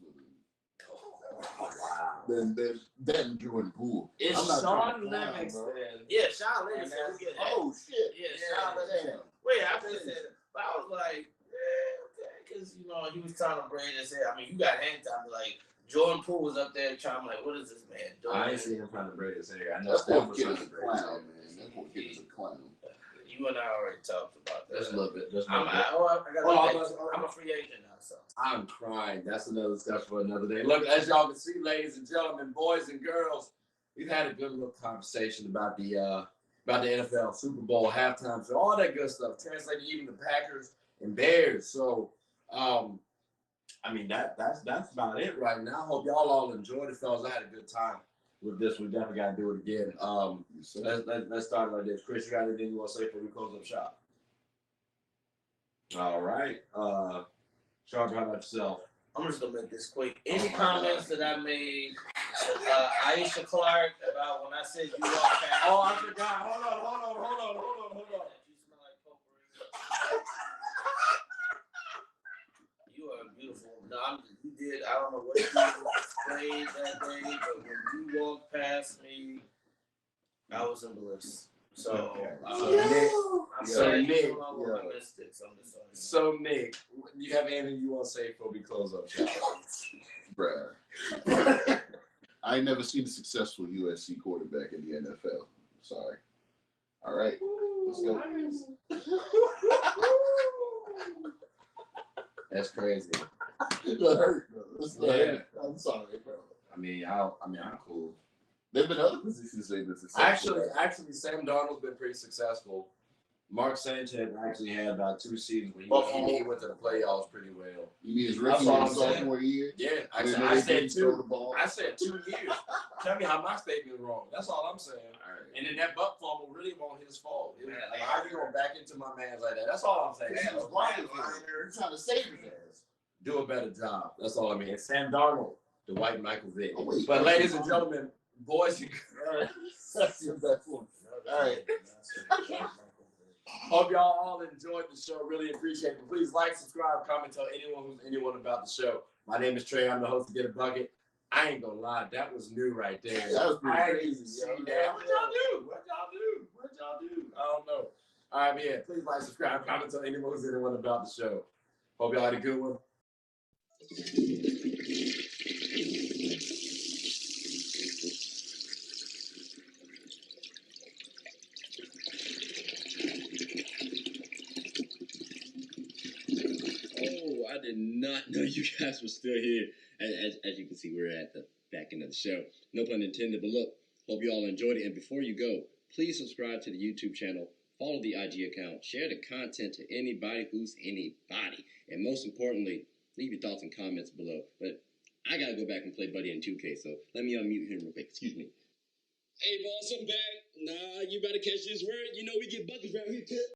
Wow. Than Jordan Poole. It's Sean Livingston. Yeah, Sean Livingston. Oh shit. Yeah, Sean Livingston. Wait, I just said, but I was like, okay, because you know he was trying to braid his hair. I mean, you got hang time. Like Jordan Poole was up there trying to like, what is this man doing? I ain't seen him trying to braid his hair. I know That poor Steph was kid trying is a to braid his hair. clown, man. That poor kid is a clown. You and I already talked about that. Just a little bit. I'm a free agent now, so. I'm crying. That's another discussion for another day. Look, as y'all can see, ladies and gentlemen, boys and girls, we've had a good little conversation about the NFL Super Bowl halftime show, all that good stuff, translating even the Packers and Bears. So, I mean that's about it right now. Hope y'all all enjoyed it, fellas. I had a good time with this. We definitely got to do it again. Let's start like this. Chris, you got anything you want to say before we close up shop? All right. Charles, how about yourself? I'm just gonna make this quick. Any comments that I made, Aisha Clark, about when I said you walk past? Oh, I forgot. Hold on. You smell like potpourri. You are beautiful. No, you did. I don't know what you sprayed that day, but when you walked past me, I was in bliss. So, Nick, I missed it. So Nick, you have anything you want to say before we close up shop? Bruh. I ain't never seen a successful USC quarterback in the NFL. Sorry. All right. Let's go. That's crazy. That hurt, bro. I'm sorry, bro. I mean, I'm cool. There've been other positions they've been successful. Actually, Sam Darnold's been pretty successful. Mark Sanchez actually had about 2 seasons where he went to the playoffs pretty well. You mean his rookie and sophomore year? Yeah, I said 2. I said 2 years. Tell me how my statement is wrong. That's all I'm saying. All right. And then that buck fumble really wasn't his fault. Like, how are you going back into my man's like that? That's all I'm saying. You're trying to save his ass. Do a better job. That's all I mean. It's Sam Darnold, the white Michael Vick. Oh, wait, but ladies and gentlemen, boys and girls, that's your best one. All right. Hope y'all all enjoyed the show. Really appreciate it. Please like, subscribe, comment, tell anyone about the show. My name is Trey. I'm the host of Get a Bucket. I ain't gonna lie, that was new right there. That was pretty crazy. What y'all do? I don't know. All right, man. Please like, subscribe, comment, tell anyone about the show. Hope y'all had a good one. I did not know you guys were still here. As you can see, we're at the back end of the show. No pun intended, but look, hope you all enjoyed it. And before you go, please subscribe to the YouTube channel, follow the IG account, share the content to anybody who's anybody. And most importantly, leave your thoughts and comments below. But I got to go back and play Buddy in 2K, so let me unmute him real quick. Excuse me. Hey, boss, I'm back. Nah, you better catch this word. You know we get buckets around here, kid.